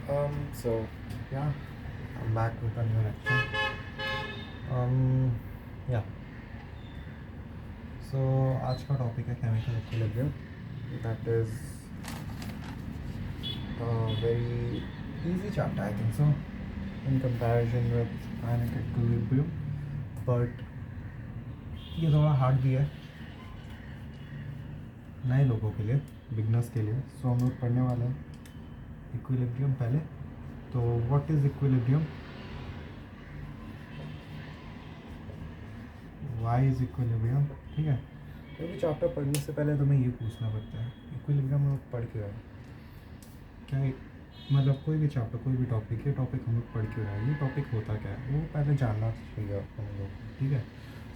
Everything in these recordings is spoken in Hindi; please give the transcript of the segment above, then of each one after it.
So yeah, I'm back with a new lecture. Yeah. So आज का टॉपिक है chemical equilibrium. That is a very easy chapter, I think so, in comparison with ionic equilibrium. But ये थोड़ा हार्ड भी है नए लोगों के लिए, बिगनर्स के लिए. सो हम लोग पढ़ने वाले हैं इक्विलिब्रियम पहले. तो what is equilibrium, why is equilibrium. ठीक है, क्योंकि चैप्टर पढ़ने से पहले तुम्हें ये पूछना पड़ता है इक्विलिब्रियम हम लोग पढ़ क्यों रहे हैं. क्या मतलब कोई भी चैप्टर, कोई भी टॉपिक, ये टॉपिक हम लोग पढ़ क्यों रहे हैं, ये टॉपिक होता क्या है, वो पहले जानना चाहिए हम लोग. ठीक है.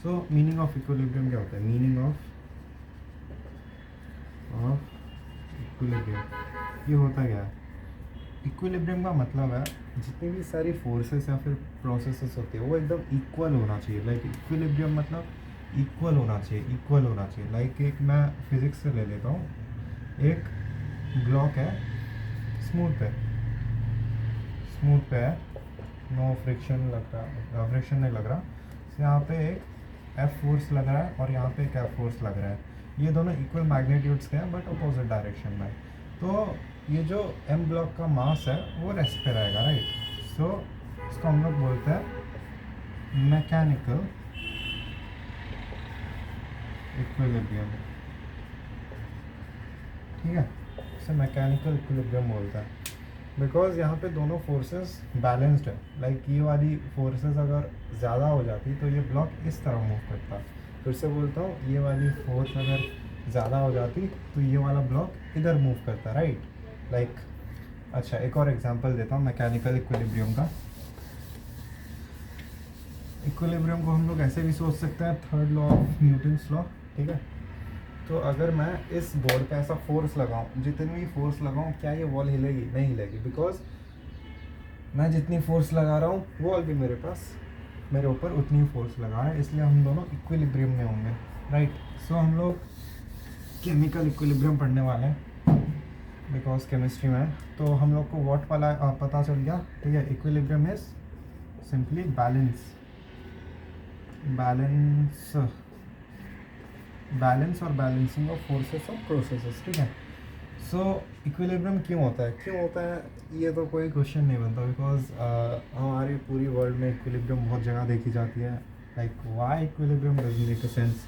सो मीनिंग ऑफ इक्विलिब्रियम क्या होता है. मीनिंग ऑफ इक्विलिब्रियम ये होता क्या है. इक्विलिब्रियम का मतलब है जितनी भी सारी फोर्सेस या फिर प्रोसेसेस होती है वो एकदम इक्वल होना चाहिए. लाइक इक्विलिब्रियम मतलब इक्वल होना चाहिए, इक्वल होना चाहिए. लाइक एक मैं फिज़िक्स से ले लेता हूँ. एक ब्लॉक है स्मूथ पे है, नो फ्रिक्शन लग रहा, फ्रिक्शन नहीं लग रहा. यहाँ पे एक एफ फोर्स लग रहा है और यहाँ पे एक एफ फोर्स लग रहा है. ये दोनों इक्वल मैग्नीट्यूड्स के हैं बट अपोजिट डायरेक्शन में. तो ये जो एम ब्लॉक का मास है वो रेस्ट पे रहेगा, राइट. सो इसको हम लोग बोलते हैं मैकेनिकल इक्विलिब्रियम. ठीक है, इसे मैकेनिकल इक्विलिब्रियम बोलता है बिकॉज यहाँ पे दोनों फोर्सेस बैलेंस्ड है. लाइक ये वाली फोर्सेस अगर ज़्यादा हो जाती तो ये ब्लॉक इस तरह मूव करता. फिर से बोलता हूँ, ये वाली फोर्स अगर ज़्यादा हो जाती तो ये वाला ब्लॉक इधर मूव करता, राइट. लाइक अच्छा, एक और एग्जांपल देता हूँ मैकेनिकल इक्विलिब्रियम का. इक्विलिब्रियम को हम लोग ऐसे भी सोच सकते हैं, third law of Newton's law. ठीक है. तो अगर मैं इस बोर्ड पे ऐसा फोर्स लगाऊं, जितनी भी फोर्स लगाऊं, क्या ये वॉल हिलेगी? नहीं हिलेगी. बिकॉज मैं जितनी फोर्स लगा रहा हूँ वॉल भी मेरे पास मेरे ऊपर उतनी फोर्स लगा है, इसलिए हम दोनों इक्विलिब्रियम में होंगे, राइट. सो हम लोग केमिकल इक्विलिब्रियम पढ़ने वाले हैं बिकॉज केमिस्ट्री में. तो हम लोग को व्हाट वाला पता चल गया. ठीक है, इक्विलिब्रियम इज सिंपली बैलेंस और बैलेंसिंग ऑफ फोर्सेस और प्रोसेसेस. ठीक है. सो इक्विलिब्रियम क्यों होता है, ये तो कोई क्वेश्चन नहीं बनता बिकॉज हमारी पूरी वर्ल्ड में इक्विलिब्रियम बहुत जगह देखी जाती है. Like why equilibrium doesn't make a sense.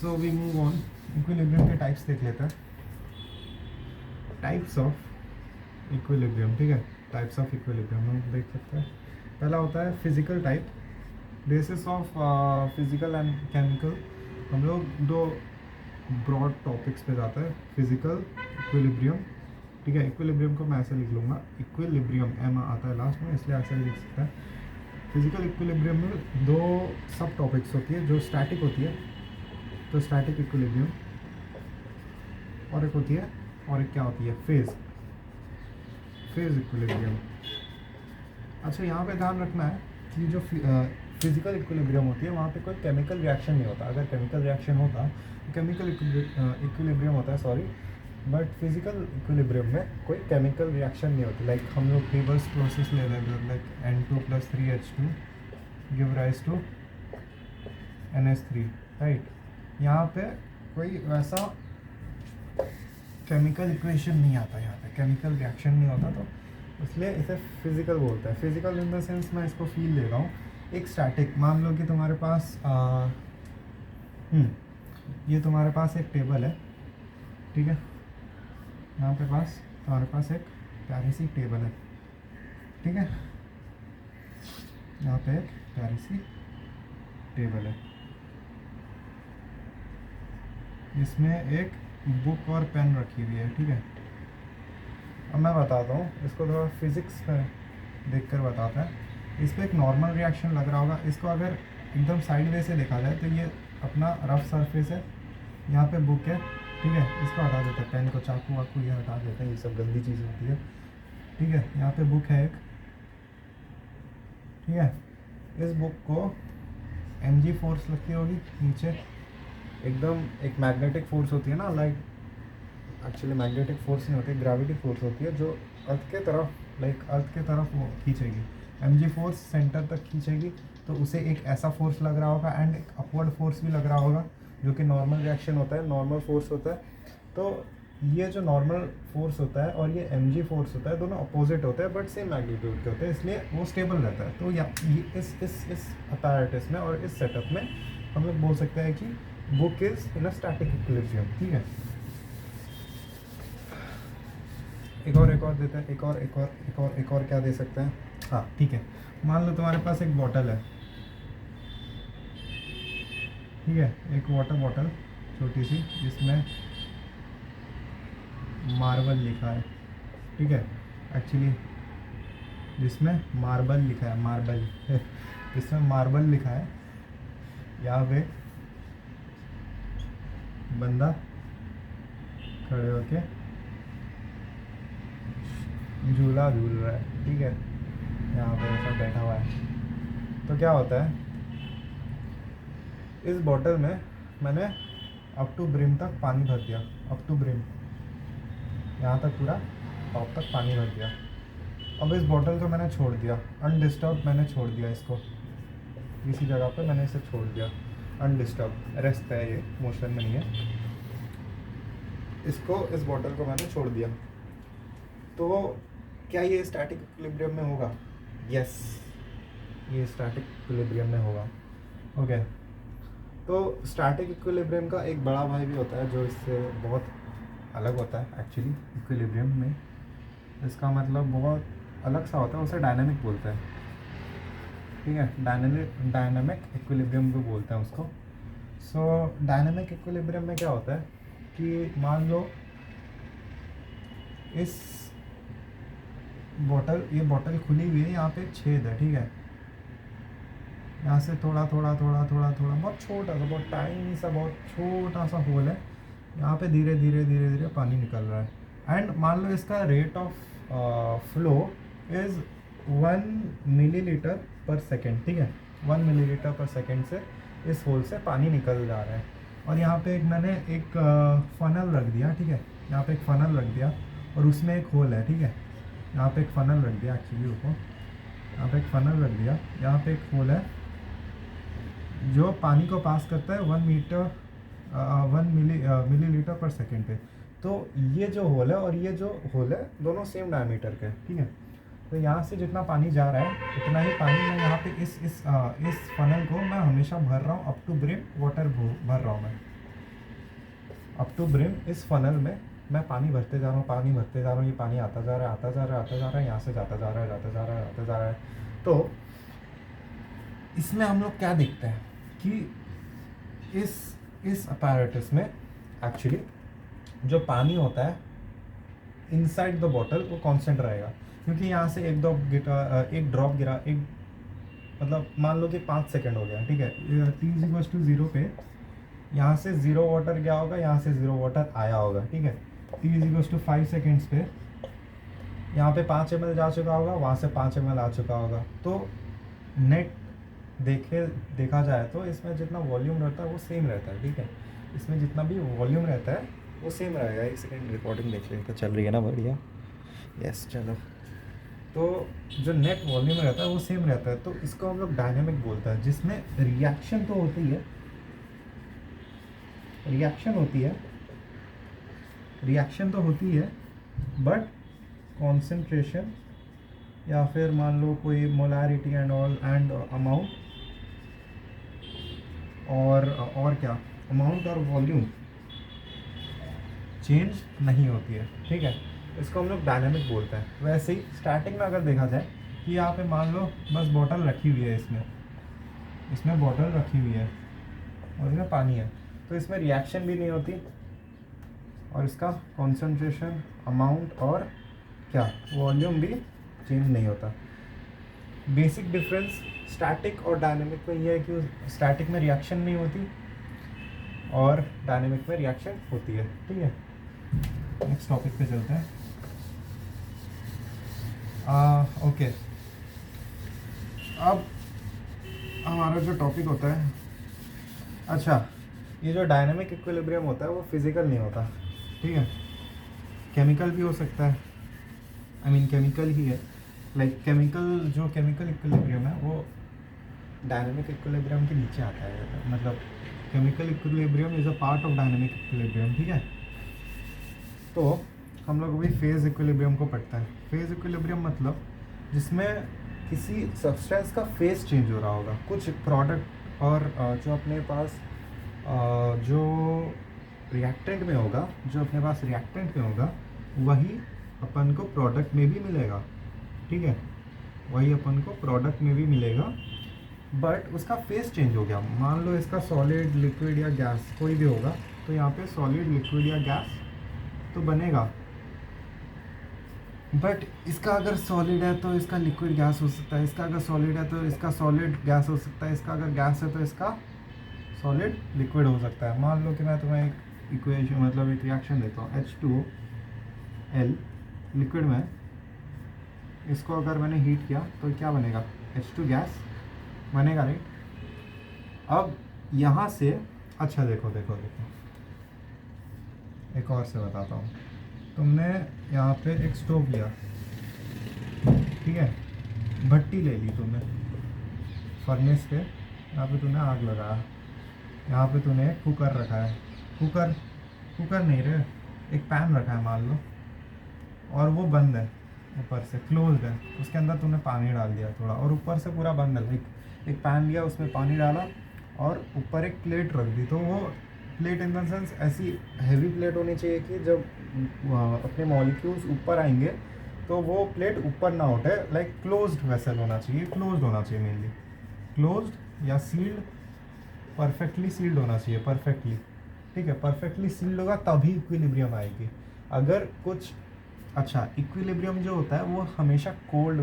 So we move on. Equilibrium के टाइप्स देख लेते हैं. Types of equilibrium. ठीक है, टाइप्स ऑफ इक्विलिब्रियम हम देख सकते हैं. पहला होता है physical type. Basis of physical and chemical हम लोग दो ब्रॉड टॉपिक्स पे जाता है. Physical equilibrium. ठीक है, इक्विलिब्रियम को मैं ऐसे लिख लूँगा, इक्विलिब्रियम एम आता है लास्ट में, इसलिए ऐसे लिख सकता है. फिजिकल इक्विलिब्रियम में दो सब टॉपिक्स होती है जो स्टैटिक होती है. तो स्टैटिक इक्विलिब्रियम और एक होती है, और एक क्या होती है, फेज इक्विलिब्रियम. अच्छा, यहाँ पे ध्यान रखना है कि जो फिजिकल इक्विलिब्रियम होती है वहाँ पे कोई केमिकल रिएक्शन नहीं होता. अगर केमिकल रिएक्शन होता तो केमिकल इक्विलिब्रियम होता है, सॉरी. बट फिजिकल इक्विलिब्रियम में कोई केमिकल रिएक्शन नहीं होती. लाइक हम लोग रिवर्स प्रोसेस ले लेते हैं. Like N2+3H2 give rise to NH3, right. यहाँ पे कोई वैसा केमिकल इक्वेशन नहीं आता, यहाँ पे केमिकल रिएक्शन नहीं होता. तो इसलिए इसे फिजिकल बोलते हैं. फिजिकल इन द सेंस मैं इसको फील ले रहा हूँ. एक स्टैटिक, मान लो कि तुम्हारे पास ये तुम्हारे पास एक टेबल है. ठीक है, यहाँ पे पास तुम्हारे पास एक प्यारी सी टेबल है. ठीक है, यहाँ पे एक प्यारी सी टेबल है, इसमें एक बुक और पेन रखी हुई है. ठीक है, अब मैं बताता हूँ, इसको थोड़ा फिज़िक्स में देख कर बताता है. इस पर एक नॉर्मल रिएक्शन लग रहा होगा. इसको अगर एकदम साइड वे से देखा जाए तो ये अपना रफ सरफेस है, यहाँ पे बुक है. ठीक है, इसको हटा देते हैं, पेन को, चाकू वाकू ये हटा देते हैं, ये सब गंदी चीज़ होती है. ठीक है, यहाँ पे बुक है एक. ठीक है, इस बुक को mg फोर्स लगती होगी नीचे, एकदम एक मैग्नेटिक फोर्स होती है ना, लाइक एक्चुअली मैग्नेटिक फोर्स नहीं होती, ग्रेविटी फोर्स होती है जो अर्थ के तरफ, लाइक अर्थ के तरफ वो खींचेगी। mg फोर्स सेंटर तक खींचेगी, तो उसे एक ऐसा फोर्स लग रहा होगा एंड एक अपवर्ड फोर्स भी लग रहा होगा, जो कि नॉर्मल रिएक्शन होता है, नॉर्मल फोर्स होता है। तो ये जो नॉर्मल फोर्स होता है और ये mg फोर्स होता है, दोनों अपोजिट होते हैं बट सेम मैग्नीट्यूड के होते हैं, इसलिए वो स्टेबल रहता है। तो या ये इस अपैरेटस में और इस सेटअप में हम लोग बोल सकते हैं कि book is in a static equilibrium. ठीक है, एक और देते हैं, एक और क्या दे सकते हैं। हाँ ठीक है, मान लो तुम्हारे पास एक बॉटल है, ठीक है, एक वाटर बॉटल छोटी सी, जिसमें मार्बल लिखा है, ठीक है, एक्चुअली जिसमें मार्बल लिखा है, मार्बल जिसमें मार्बल लिखा है। यहाँ पे बंदा खड़े होके झूला झूल रहा है, ठीक है, यहाँ पे ऐसा बैठा हुआ है। तो क्या होता है, इस बॉटल में मैंने अप टू ब्रिम तक पानी भर दिया, अप टू ब्रिम, यहाँ तक पूरा टॉप तक पानी भर दिया। अब इस बॉटल को मैंने छोड़ दिया, अनडिस्टर्ब मैंने छोड़ दिया इसको, इसी जगह पे मैंने इसे छोड़ दिया अनडिस्टर्ब, रेस्ट पे है ये, मोशन में नहीं है। इसको, इस बॉटल को मैंने छोड़ दिया, तो क्या ये स्टैटिक इक्विलिब्रियम में होगा? यस, ये स्टैटिक इक्विलिब्रियम में होगा। ओके, तो स्टैटिक इक्विलिब्रियम का एक बड़ा भाई भी होता है जो इससे बहुत अलग होता है एक्चुअली इक्विलिब्रियम में। इसका मतलब बहुत अलग सा होता है, उसे डायनामिक बोलते हैं, ठीक है, डायनामिक इक्विलिब्रियम भी बोलते हैं उसको। सो डायनामिक इक्विलिब्रियम में क्या होता है कि मान लो इस बॉटल, ये बॉटल खुली हुई है, यहाँ पे एक छेद है, ठीक है, यहाँ से थोड़ा थोड़ा थोड़ा थोड़ा थोड़ा बहुत छोटा सा, बहुत टाइनी सा, बहुत छोटा सा होल है, यहाँ पे धीरे धीरे धीरे धीरे पानी निकल रहा है। एंड मान लो इसका rate of flow is 1 millilitre पर सेकेंड, ठीक है, 1 मिलीलीटर पर सेकेंड से इस होल से पानी निकल जा रहा है। और यहाँ पे एक मैंने एक फनल रख दिया, ठीक है, यहाँ पे एक फनल रख दिया और उसमें एक होल है, ठीक है, यहाँ पे एक फनल रख दिया, एक्चुअली उसको यहाँ पे एक फनल रख दिया, यहाँ पे एक होल है जो पानी को पास करता है 1 मिलीलीटर पर सेकेंड पे। तो ये जो होल है और ये जो होल है दोनों सेम डायमीटर के, ठीक है। तो यहाँ से जितना पानी जा रहा है उतना ही पानी मैं यहाँ पे इस फनल को मैं हमेशा भर रहा हूँ, अप टू ब्रिम वाटर भर रहा हूँ मैं, अप टू ब्रिम इस फनल में मैं पानी भरते जा रहा हूँ, पानी भरते जा रहा हूँ, ये पानी आता जा रहा है, आता जा रहा है, आता जा रहा है, यहाँ से जाता जा रहा है, जाता जा रहा है, आता जा रहा है। तो इसमें हम लोग क्या देखते हैं कि इस अपैरेटस में एक्चुअली जो पानी होता है इनसाइड द बॉटल वो कांस्टेंट रहेगा, क्योंकि यहाँ से एक ड्रॉप गिरा, एक मतलब मान लो कि 5 सेकंड हो गया, ठीक है, t=0 पे यहाँ से 0 वाटर गया होगा, यहाँ से 0 वाटर आया होगा, ठीक है। t=5 सेकेंड्स पे यहाँ पे 5 ml जा चुका होगा, वहाँ से 5 ml आ चुका होगा। तो नेट देखा जाए तो इसमें जितना वॉल्यूम रहता है वो सेम रहता है, ठीक है, इसमें जितना भी वॉल्यूम रहता है वो सेम रहेगा। एक सेकेंड रिकॉर्डिंग देख लेते, चल रही है ना, बढ़िया, यस, चलो। तो जो नेट वॉल्यूम रहता है वो सेम रहता है, तो इसको हम लोग डायनेमिक बोलते हैं, जिसमें रिएक्शन तो होती है, रिएक्शन तो होती है, बट कॉन्सेंट्रेशन या फिर मान लो कोई molarity and all and amount और क्या, अमाउंट और वॉल्यूम चेंज नहीं होती है, ठीक है। इसको हम लोग डायनामिक बोलते हैं। वैसे ही स्टार्टिंग में अगर देखा जाए कि यहाँ पे मान लो बस बॉटल रखी हुई है, इसमें बॉटल रखी हुई है और इसमें पानी है, तो इसमें रिएक्शन भी नहीं होती और इसका कॉन्सेंट्रेशन, अमाउंट और क्या, वॉल्यूम भी चेंज नहीं होता। बेसिक डिफरेंस स्टैटिक और डायनेमिक में ये है कि स्टैटिक में रिएक्शन नहीं होती और डायनेमिक में रिएक्शन होती है, ठीक है। नेक्स्ट टॉपिक पे चलते हैं। ओके, अब हमारा जो टॉपिक होता है, अच्छा, ये जो डायनेमिक इक्विलिब्रियम होता है वो फिजिकल नहीं होता, ठीक है। केमिकल भी हो सकता है, आई मीन केमिकल ही है, लाइक केमिकल, जो केमिकल इक्विलिब्रियम है वो डायनेमिक इक्विलिब्रियम के नीचे आता है, मतलब chemical equilibrium is a part of dynamic equilibrium, ठीक है। तो हम लोग अभी फेज़ इक्विलिब्रियम को पढ़ते हैं। फेज़ इक्विलिब्रियम मतलब जिसमें किसी सब्सटेंस का फेज़ चेंज हो रहा होगा, कुछ प्रोडक्ट और जो अपने पास जो रिएक्टेंट में होगा, जो अपने पास रिएक्टेंट में होगा वही अपन को प्रोडक्ट में भी मिलेगा, ठीक है, वही अपन को प्रोडक्ट में भी मिलेगा, बट उसका फेस चेंज हो गया। मान लो इसका सॉलिड, लिक्विड या गैस कोई भी होगा, तो यहाँ पे सॉलिड, लिक्विड या गैस तो बनेगा, बट इसका अगर सॉलिड है तो इसका लिक्विड गैस हो सकता है, इसका अगर सॉलिड है तो इसका सॉलिड गैस हो सकता है, इसका अगर गैस है तो इसका सॉलिड लिक्विड हो सकता है। मान लो कि मैं तुम्हें एक इक्वेशन, मतलब एक रिएक्शन देता हूँ, H2L लिक्विड में, इसको अगर मैंने हीट किया तो क्या बनेगा, H2 गैस बनेगा, राइट। अब यहाँ से, अच्छा देखो देखो देखो, एक और से बताता हूँ। तुमने यहाँ पे एक स्टोव लिया, ठीक है, भट्टी ले ली तुमने फर्नेस पे, यहाँ पे तूने आग लगाया, यहाँ पे तूने एक कुकर रखा है, कुकर नहीं रे, एक पैन रखा है मान लो, और वो बंद है, ऊपर से क्लोज्ड है, उसके अंदर तूने पानी डाल दिया थोड़ा, और ऊपर से पूरा बंद है, एक पैन लिया, उसमें पानी डाला और ऊपर एक प्लेट रख दी। तो वो प्लेट इन द सेंस ऐसी हैवी प्लेट होनी चाहिए कि जब अपने मॉलिक्यूल्स ऊपर आएंगे तो वो प्लेट ऊपर ना उठे, लाइक क्लोज्ड वेसल होना चाहिए, क्लोज्ड होना चाहिए, मेनली क्लोज्ड या सील्ड, परफेक्टली सील्ड होना चाहिए, परफेक्टली, ठीक है, परफेक्टली सील्ड होगा तभी इक्विलिब्रियम आएगी। अगर कुछ, अच्छा, इक्विलिब्रियम जो होता है वो हमेशा कोल्ड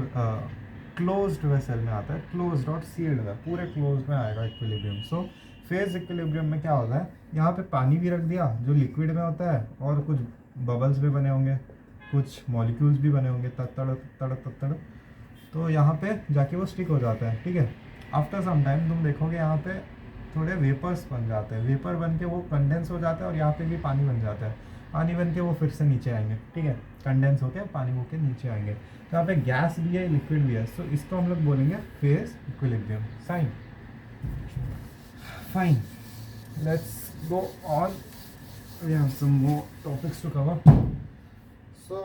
क्लोज्ड वेसल में आता है, क्लोज्ड और सील्ड में, पूरे क्लोज्ड में आएगा इक्विलिब्रियम। सो फेज इक्विलिब्रियम में क्या होता है, यहाँ पे पानी भी रख दिया जो लिक्विड में होता है, और कुछ बबल्स भी बने होंगे, कुछ मॉलिक्यूल्स भी बने होंगे, तड़ तड़ तड़, तो यहाँ पे जाके वो स्टिक हो जाता है, ठीक है। आफ्टर सम टाइम तुम देखोगे यहाँ पे थोड़े वेपर्स बन जाते हैं, वेपर बन के वो कंडेंस हो जाता है, और यहाँ पे भी पानी बन जाता है, पानी बन के वो फिर से नीचे आएंगे, ठीक है, कंडेंस होके पानी होके नीचे आएंगे। तो यहाँ पे गैस भी है, लिक्विड भी है, सो इसको हम लोग बोलेंगे phase equilibrium sign. Fine, let's go on, we have some more topics to cover. So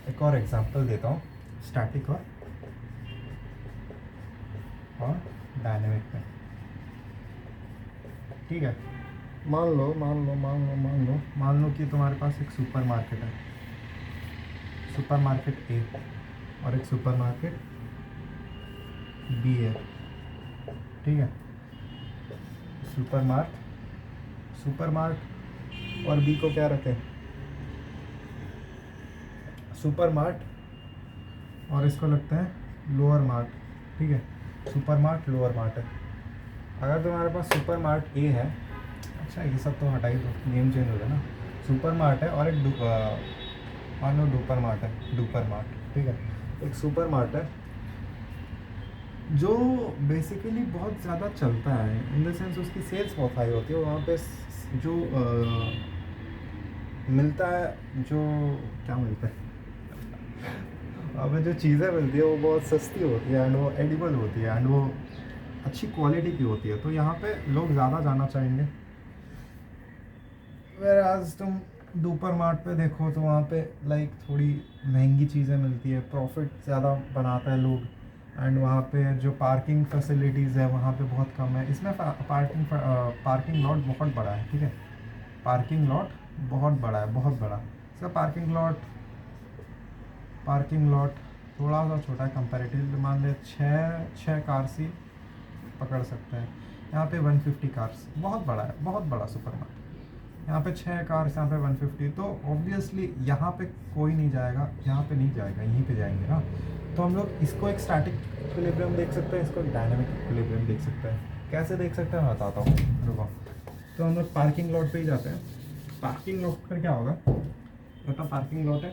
एक और एग्जांपल देता हूँ, स्टैटिक और डायनेमिक में, ठीक है। मान लो कि तुम्हारे पास एक सुपरमार्केट है, सुपरमार्केट ए, और एक सुपरमार्केट बी है, ठीक है। सुपरमार्ट और बी को क्या रखें, सुपरमार्ट और इसको लगता है लोअर मार्ट, ठीक है, सुपरमार्ट लोअर मार्ट है। अगर तुम्हारे पास सुपरमार्ट ए है, अच्छा ये सब तो हटाई दो, नेम चेंज हो गया ना, सुपरमार्ट है और एक मान लो डुपर मार्ट है, डुपर मार्ट, ठीक है। एक सुपरमार्ट है जो बेसिकली बहुत ज़्यादा चलता है, इन द सेंस उसकी सेल्स बहुत हाई होती है, वहाँ पे जो मिलता है, जो क्या मिलता है, वहाँ पे जो चीज़ें मिलती है वो बहुत सस्ती होती है, एंड वो एडिबल होती है, एंड वो अच्छी क्वालिटी की होती है, तो यहाँ पे लोग ज़्यादा जाना चाहेंगे। वेर आज तुम डुपर मार्ट पे देखो तो वहाँ पे लाइक थोड़ी महंगी चीज़ें मिलती है, प्रॉफिट ज़्यादा बनाता है लोग, एंड वहाँ पे जो पार्किंग फैसिलिटीज़ है वहाँ पे बहुत कम है। इसमें पार्किंग लॉट बहुत बड़ा है, ठीक है, पार्किंग लॉट बहुत बड़ा है, बहुत बड़ा। इसका पार्किंग लॉट थोड़ा सा छोटा है कंपैरेटिव, मान ले छः कार्स ही पकड़ सकते हैं, यहाँ पे 150 कार्स, बहुत बड़ा है, बहुत बड़ा सुपरमार्केट। यहाँ पे 6 कार्स, यहाँ पे 150, तो ऑब्वियसली यहाँ पे कोई नहीं जाएगा, यहाँ पे नहीं जाएगा, यहीं पे जाएंगे ना। तो हम लोग इसको एक स्टैटिक इक्विलिब्रियम देख सकते हैं, इसको डायनामिक इक्विलिब्रियम देख सकते हैं। कैसे देख सकते हैं मैं बताता हूँ, रुको। तो हम लोग पार्किंग लॉट पे ही जाते हैं। पार्किंग लॉट पर क्या होगा, तो पार्किंग लॉट है,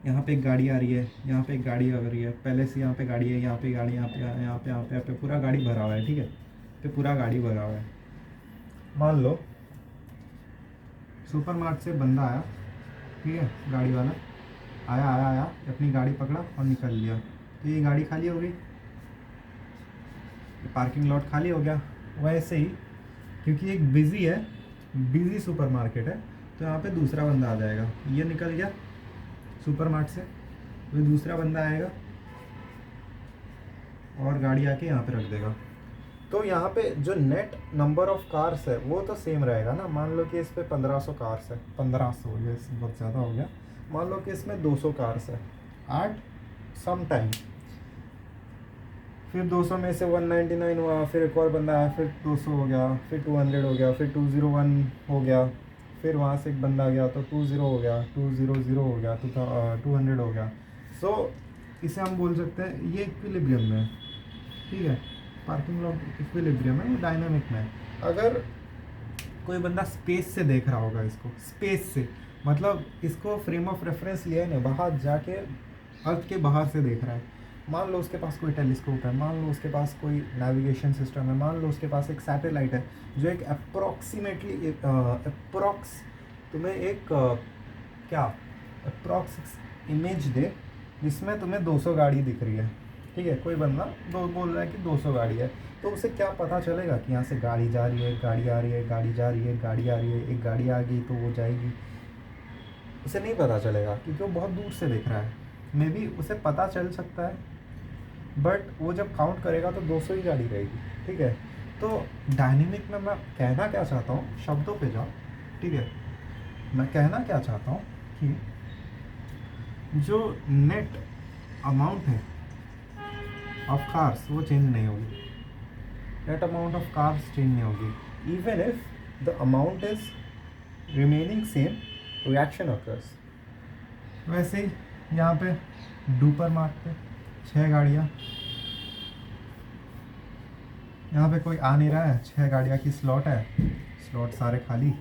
यहाँ पे एक गाड़ी आ रही है, यहाँ पे एक गाड़ी आ रही है, पहले से यहाँ पे गाड़ी है, यहाँ पे गाड़ी, यहाँ पे पूरा गाड़ी भरा हुआ है, ठीक है, पे पूरा गाड़ी भरा हुआ है। मान लो सुपरमार्ट से बंदा आया, ठीक है, गाड़ी वाला आया आया आया अपनी गाड़ी पकड़ा और निकल लिया, तो ये गाड़ी खाली हो गई, पार्किंग लॉट खाली हो गया। वैसे ही क्योंकि एक बिजी है, बिजी सुपरमार्केट है, तो यहाँ पे दूसरा बंदा आ जाएगा, ये निकल गया सुपरमार्ट से, तो दूसरा बंदा आएगा और गाड़ी आके यहाँ पे रख देगा। तो यहाँ पे जो नेट नंबर ऑफ कार्स है वो तो सेम रहेगा ना। मान लो कि इस पे 1500 कार्स है, 1500 हो गया, बहुत ज़्यादा हो गया। मान लो कि इसमें 200 कार्स है एट सम टाइम, फिर 200 में से 199 हुआ, फिर एक और बंदा आया, फिर 200 हो गया, फिर 200 हो गया, फिर 201 हो गया, फिर वहाँ से एक बंदा आ गया तो 20 हो गया, 200 हो गया, 200 हो गया। सो इसे हम बोल सकते हैं ये इक्विलिब्रियम में है, ठीक है। पार्किंग लॉट इक्विलिब्रियम है, वो डायनामिक में है। अगर कोई बंदा स्पेस से देख रहा होगा इसको, स्पेस से मतलब इसको फ्रेम ऑफ रेफरेंस लिया है ना, बाहर जाके अर्थ के बाहर से देख रहा है। मान लो उसके पास कोई टेलीस्कोप है, मान लो उसके पास कोई नेविगेशन सिस्टम है, मान लो उसके पास एक सैटेलाइट है जो एक अप्रॉक्सीमेटली अप्रॉक्स तुम्हें एक क्या अप्रॉक्स इमेज दे जिसमें तुम्हें 200 गाड़ी दिख रही है, ठीक है। कोई बंदा बोल रहा है कि 200 गाड़ी है, तो उसे क्या पता चलेगा कि यहाँ से गाड़ी जा रही है, गाड़ी आ रही है, गाड़ी जा रही है, गाड़ी आ रही है, एक गाड़ी आ गई तो वो जाएगी, उसे नहीं पता चलेगा क्योंकि वो बहुत दूर से देख रहा है। मे बी उसे पता चल सकता है बट वो जब काउंट करेगा तो 200 ही गाड़ी रहेगी, ठीक है। तो डायनेमिक में मैं कहना क्या चाहता हूँ, शब्दों पे जाओ, ठीक है। मैं कहना क्या चाहता हूँ कि जो नेट अमाउंट है ऑफ कार्स वो चेंज नहीं होगी, net amount of cars change नहीं होगी, even if the amount is remaining same, reaction occurs. वैसे ही यहाँ पे डुपर मार्ट पे 6 गाड़ियाँ, यहाँ पे कोई आ नहीं रहा है, 6 गाड़ियाँ की स्लॉट है, स्लॉट सारे खाली,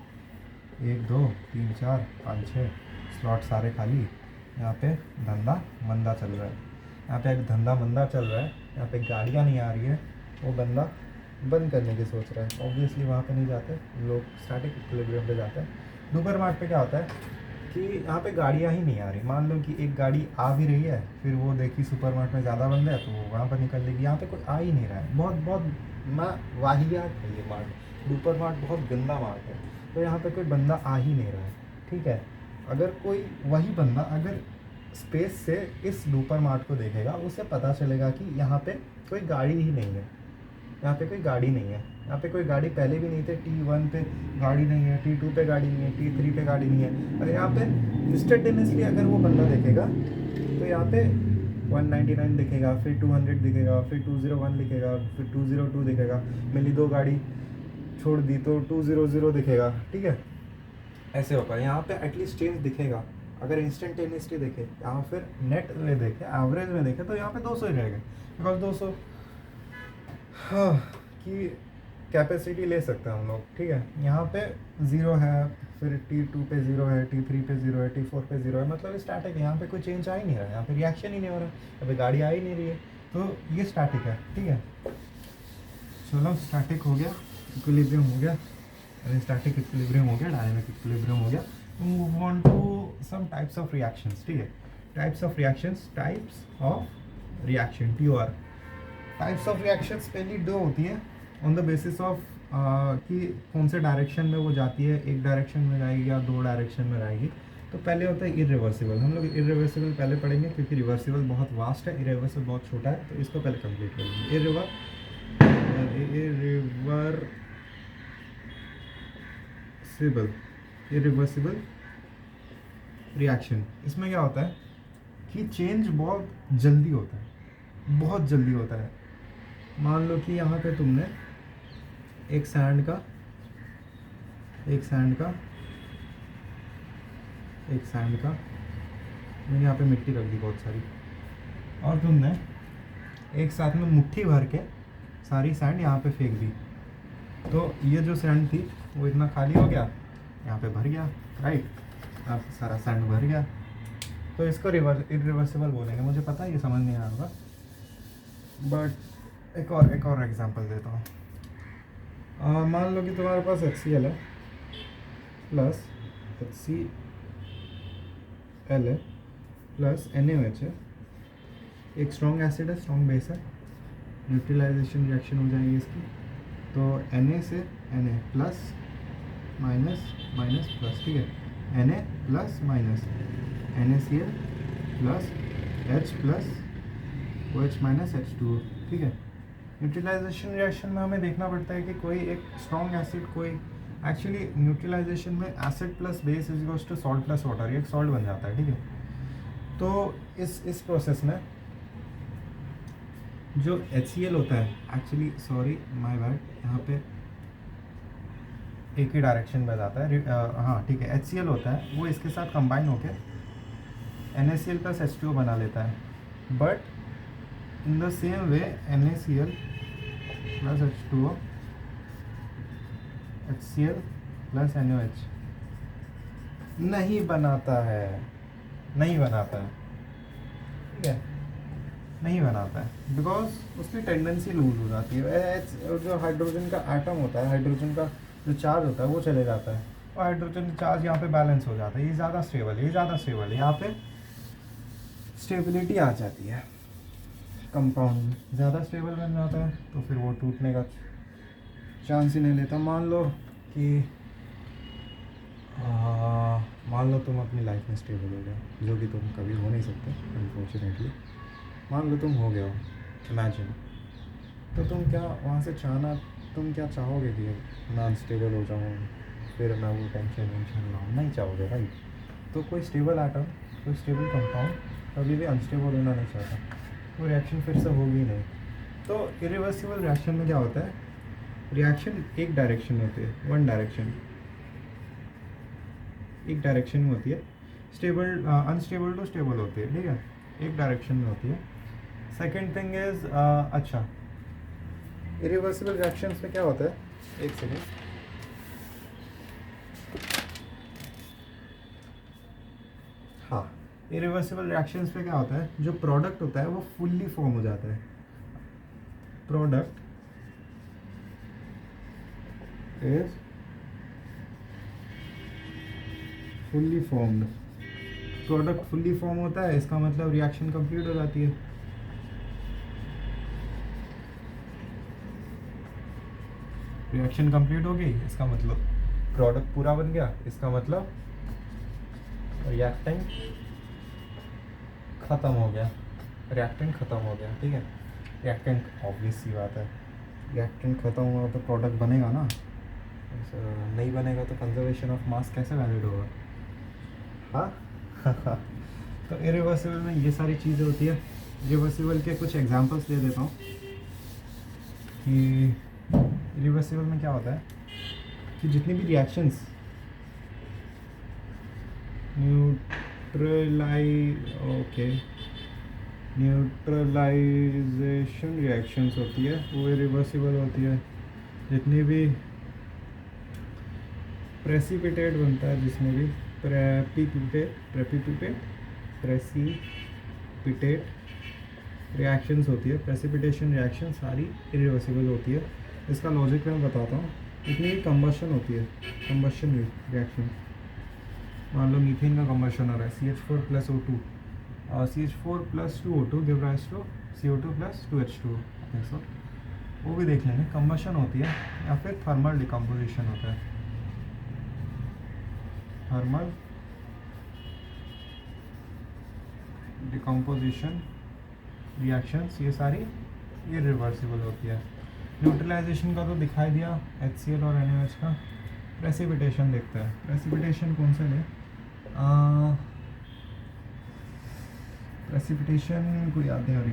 1 2 3 4 5 6 स्लॉट सारे खाली। यहाँ पे धंधा मंदा चल रहा है, यहाँ पे एक धंधा मंदा चल रहा है, यहाँ पे गाड़ियाँ नहीं आ रही है, वो बंदा बंद करने की सोच रहा है। ऑब्वियसली वहाँ पे नहीं जाते लोग, स्टैटिक इक्विलिब्रियम पे जाते हैं। डुपर मार्ट पे क्या होता है कि यहाँ पे गाड़ियाँ ही नहीं आ रही, मान लो कि एक गाड़ी आ भी रही है, फिर वो देखी सुपर मार्ट में ज़्यादा बंद है तो वो वहाँ पर निकल लेगी, यहाँ पे कोई आ ही नहीं रहा है। बहुत बहुत वाहियात है ये मार्ट, डुपर मार्ट बहुत गंदा मार्ट है, तो यहाँ पे कोई बंदा आ ही नहीं रहा है, ठीक है। अगर कोई वही बंदा अगर स्पेस से इस डुपर मार्ट को देखेगा, उसे पता चलेगा कि यहाँ पे कोई गाड़ी ही नहीं है, यहाँ पे कोई गाड़ी नहीं है, यहाँ पे कोई गाड़ी पहले भी नहीं थे, T1 पे गाड़ी नहीं है, T2 पे गाड़ी नहीं है, T3 पे गाड़ी नहीं है। अगर यहाँ पे इंस्टेंटेनियसली अगर वो बंदा देखेगा तो यहाँ पे 199 दिखेगा, फिर 200 दिखेगा, फिर 201 दिखेगा, फिर 202 दिखेगा, मिली 2 गाड़ी छोड़ दी तो 200 दिखेगा, ठीक है। ऐसे होगा, यहाँ पे एटलीस्ट चेंज दिखेगा। अगर इंस्टेंटेनियसली देखे या फिर नेट में देखे, एवरेज में देखे, तो यहाँ पे 200 ही रहेगा, बिकॉज 200 हाँ की कैपेसिटी ले सकते हैं हम लोग, ठीक है। यहाँ पे 0 है, फिर T2 पे 0 है, T3 पे 0 है, T4 पे 0 है, मतलब स्टैटिक है, यहाँ पे कोई चेंज आ ही नहीं रहा है, यहाँ पे रिएक्शन ही नहीं हो रहा है, यहाँ पे गाड़ी आ ही नहीं रही है, तो ये स्टैटिक है, ठीक है। चलो स्टैटिक हो गया, इक्विलिब्रियम हो गया, स्टैटिक इक्विलिब्रियम हो गया, डायनामिक इक्विलिब्रियम हो गया। Move on to some types of reactions, ठीक है। Types of reactions, types of reaction, TOR। Types of reactions पहली 2 होती हैं ऑन द बेसिस ऑफ कि कौन से डायरेक्शन में वो जाती है, एक डायरेक्शन में जाएगी या 2 डायरेक्शन में जाएगी। तो पहले होता है इरिवर्सिबल, हम लोग इरिवर्सिबल पहले पढ़ेंगे क्योंकि रिवर्सिबल बहुत वास्ट है, इरिवर्सिबल बहुत छोटा है, तो इसको पहले कंप्लीट करेंगे। इरिवर्सिबल रिएक्शन, इसमें क्या होता है कि चेंज बहुत जल्दी होता है, बहुत जल्दी होता है। मान लो कि यहाँ पे तुमने एक सैंड का मैंने यहाँ पे मिट्टी रख दी बहुत सारी, और तुमने एक साथ में मुट्ठी भर के सारी सैंड यहाँ पे फेंक दी, तो ये जो सैंड थी वो इतना खाली हो गया, यहाँ पे भर गया, राइट, यहाँ पे सारा सैंड भर गया, तो इसको इरिवर्सिबल बोलेंगे। मुझे पता है ये समझ नहीं आ रहा, बट एक और एग्जांपल देता हूँ। मान लो कि तुम्हारे पास HCl है प्लस HCl है प्लस NaOH है, एक स्ट्रॉन्ग एसिड है, स्ट्रॉन्ग बेस है, न्यूट्रलाइजेशन रिएक्शन हो जाएगी इसकी। तो Na से Na plus minus minus plus, ठीक है, Na plus minus NaCl plus H plus OH minus H2O, ठीक है। न्यूट्रलाइजेशन रिएक्शन में हमें देखना पड़ता है कि कोई एक स्ट्रॉन्ग एसिड, कोई एक्चुअली न्यूट्रलाइजेशन में acid plus base is equals to salt plus water, ये एक सॉल्ट बन जाता है, ठीक है। तो इस प्रोसेस में जो HCl होता है, एक्चुअली सॉरी माय बैड, यहाँ पे एक ही डायरेक्शन में जाता है, हाँ ठीक है, HCl होता है वो इसके साथ कंबाइन होकर NaCl प्लस H2O बना लेता है, but in the same way NaCl plus H2O HCl plus NaOH नहीं बनाता है, नहीं बनाता है, ठीक है, नहीं बनाता है, बिकॉज उसकी टेंडेंसी लूज हो जाती है। जो हाइड्रोजन का एटम होता है, हाइड्रोजन का जो चार्ज होता है वो चले जाता है, और हाइड्रोजन चार्ज यहाँ पे बैलेंस हो जाता है, ये ज़्यादा स्टेबल है, ये ज़्यादा स्टेबल है, यहाँ पे स्टेबिलिटी आ जाती है, कंपाउंड में ज़्यादा स्टेबल बन जाता है, तो फिर वो टूटने का चांस ही नहीं लेता। मान लो कि मान लो तुम अपनी लाइफ में स्टेबल हो गए, जो कि तुम कभी हो नहीं सकते अनफॉर्चुनेटली, मान लो तुम हो गए हो, इमेजिन, तो तुम क्या वहाँ से तुम क्या चाहोगे कि मैं अनस्टेबल हो जाऊँ, फिर मैं वो टेंशन लाऊँ, नहीं चाहोगे, राइट। तो कोई स्टेबल एटम, कोई स्टेबल कंपाउंड कभी भी अनस्टेबल होना नहीं चाहता, वो रिएक्शन फिर से होगी नहीं। तो इरिवर्सिबल रिएक्शन में क्या होता है, रिएक्शन एक डायरेक्शन में होती है, वन डायरेक्शन, एक डायरेक्शन में होती है, स्टेबल अनस्टेबल टू स्टेबल होती है, ठीक है, एक डायरेक्शन में होती है। सेकेंड थिंग इज अच्छा, इरिवर्सिबल रिएक्शंस में क्या होता है, एक सेकेंड, हाँ, इरिवर्सिबल रिएक्शंस में क्या होता है, जो प्रोडक्ट होता है वो फुल्ली फॉर्म हो जाता है, product is fully formed, product fully form होता है, इसका मतलब रिएक्शन कंप्लीट हो जाती है। रिएक्शन कंप्लीट हो गई, इसका मतलब प्रोडक्ट पूरा बन गया, इसका मतलब रिएक्टेंट ख़त्म हो गया, रिएक्टेंट ख़त्म हो गया, ठीक है। रिएक्टेंट ऑब्वियस सी बात है, रिएक्टेंट ख़त्म हुआ तो प्रोडक्ट बनेगा ना, नहीं बनेगा तो कंजर्वेशन ऑफ मास कैसे वैलिड होगा, हाँ। तो इरिवर्सिबल में ये सारी चीज़ें होती है। रिवर्सिबल के कुछ एग्जांपल्स दे देता हूँ कि रिवर्सिबल में क्या होता है कि जितनी भी रिएक्शंस न्यूट्रलाइजेशन रिएक्शंस होती है वो रिवर्सिबल होती है। जितनी भी प्रेसिपिटेट बनता है, जिसमें भी प्रेसिपिटेट रिएक्शंस होती है, प्रेसिपिटेशन रिएक्शन सारी इरिवर्सिबल होती है। इसका लॉजिक मैं बताता हूँ। इतनी भी कंबशन होती है, कंबशन रिएक्शन, मान लो मीथेन का कंबशन हो रहा है, CH4 plus O2, CH4 plus 2O2 give rise to CO2 plus 2H2, so वो भी देख लेंगे, कंबशन होती है। या फिर थर्मल डिकम्पोजिशन होता है, थर्मल डिकम्पोजिशन रिएक्शंस, ये सारी इरिवर्सिबल होती है। न्यूट्रलाइजेशन का तो दिखाई दिया, HCl और NaOH का। प्रेसिपिटेशन देखते हैं, प्रेसिपिटेशन कौन से ले, प्रेसिपिटेशन को याद है अभी,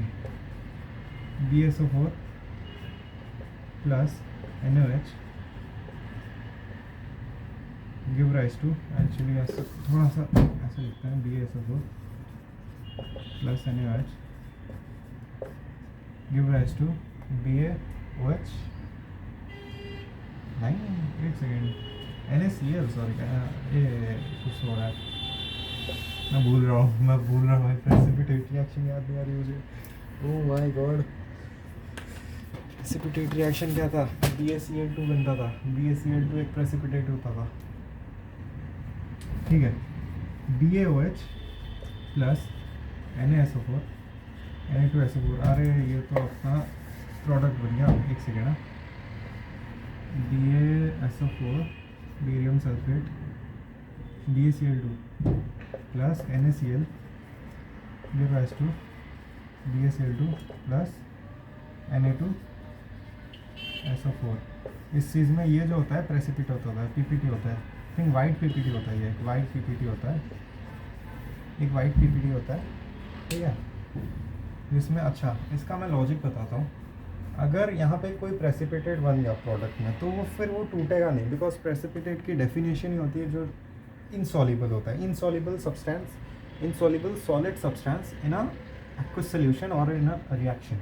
BaSO4 plus NaOH give rise to, actually ऐसा थोड़ा सा ऐसा लिखते हैं, BaSO4 plus NaOH give rise to BaOH, नहीं एक सेकेंड, NaCl, सॉरी ये कुछ हो रहा है, मैं भूल रहा हूँ, प्रेसिपिटेट रिएक्शन याद नहीं आ रही मुझे, oh my God. Precipitate reaction क्या था, BaCl2 बनता था। BaCl2 एक प्रेसिपिटेट होता था, ठीक है। BaOH प्लस NaSO4 Na2SO4, अरे ये तो अपना प्रोडक्ट बन गया। एक सेकेंड ना, BaSO4 barium sulphate BaCl2 plus NaCl give rise to BaCl2 plus Na2SO4। इस चीज़ में ये जो होता है प्रेसिपिट होता है, PPT होता है। आई थिंक वाइट PPT होता है, ये वाइट PPT होता है, एक वाइट PPT होता है, ठीक है। जिसमें अच्छा, इसका मैं लॉजिक बताता हूँ। अगर यहाँ पे कोई प्रेसिपिटेट बन गया प्रोडक्ट में, तो वो फिर वो टूटेगा नहीं, बिकॉज प्रेसिपिटेट की डेफिनेशन ही होती है जो इनसॉल्युबल होता है, insoluble substance, insoluble solid substance in a aqueous solution और इन अ रिएक्शन,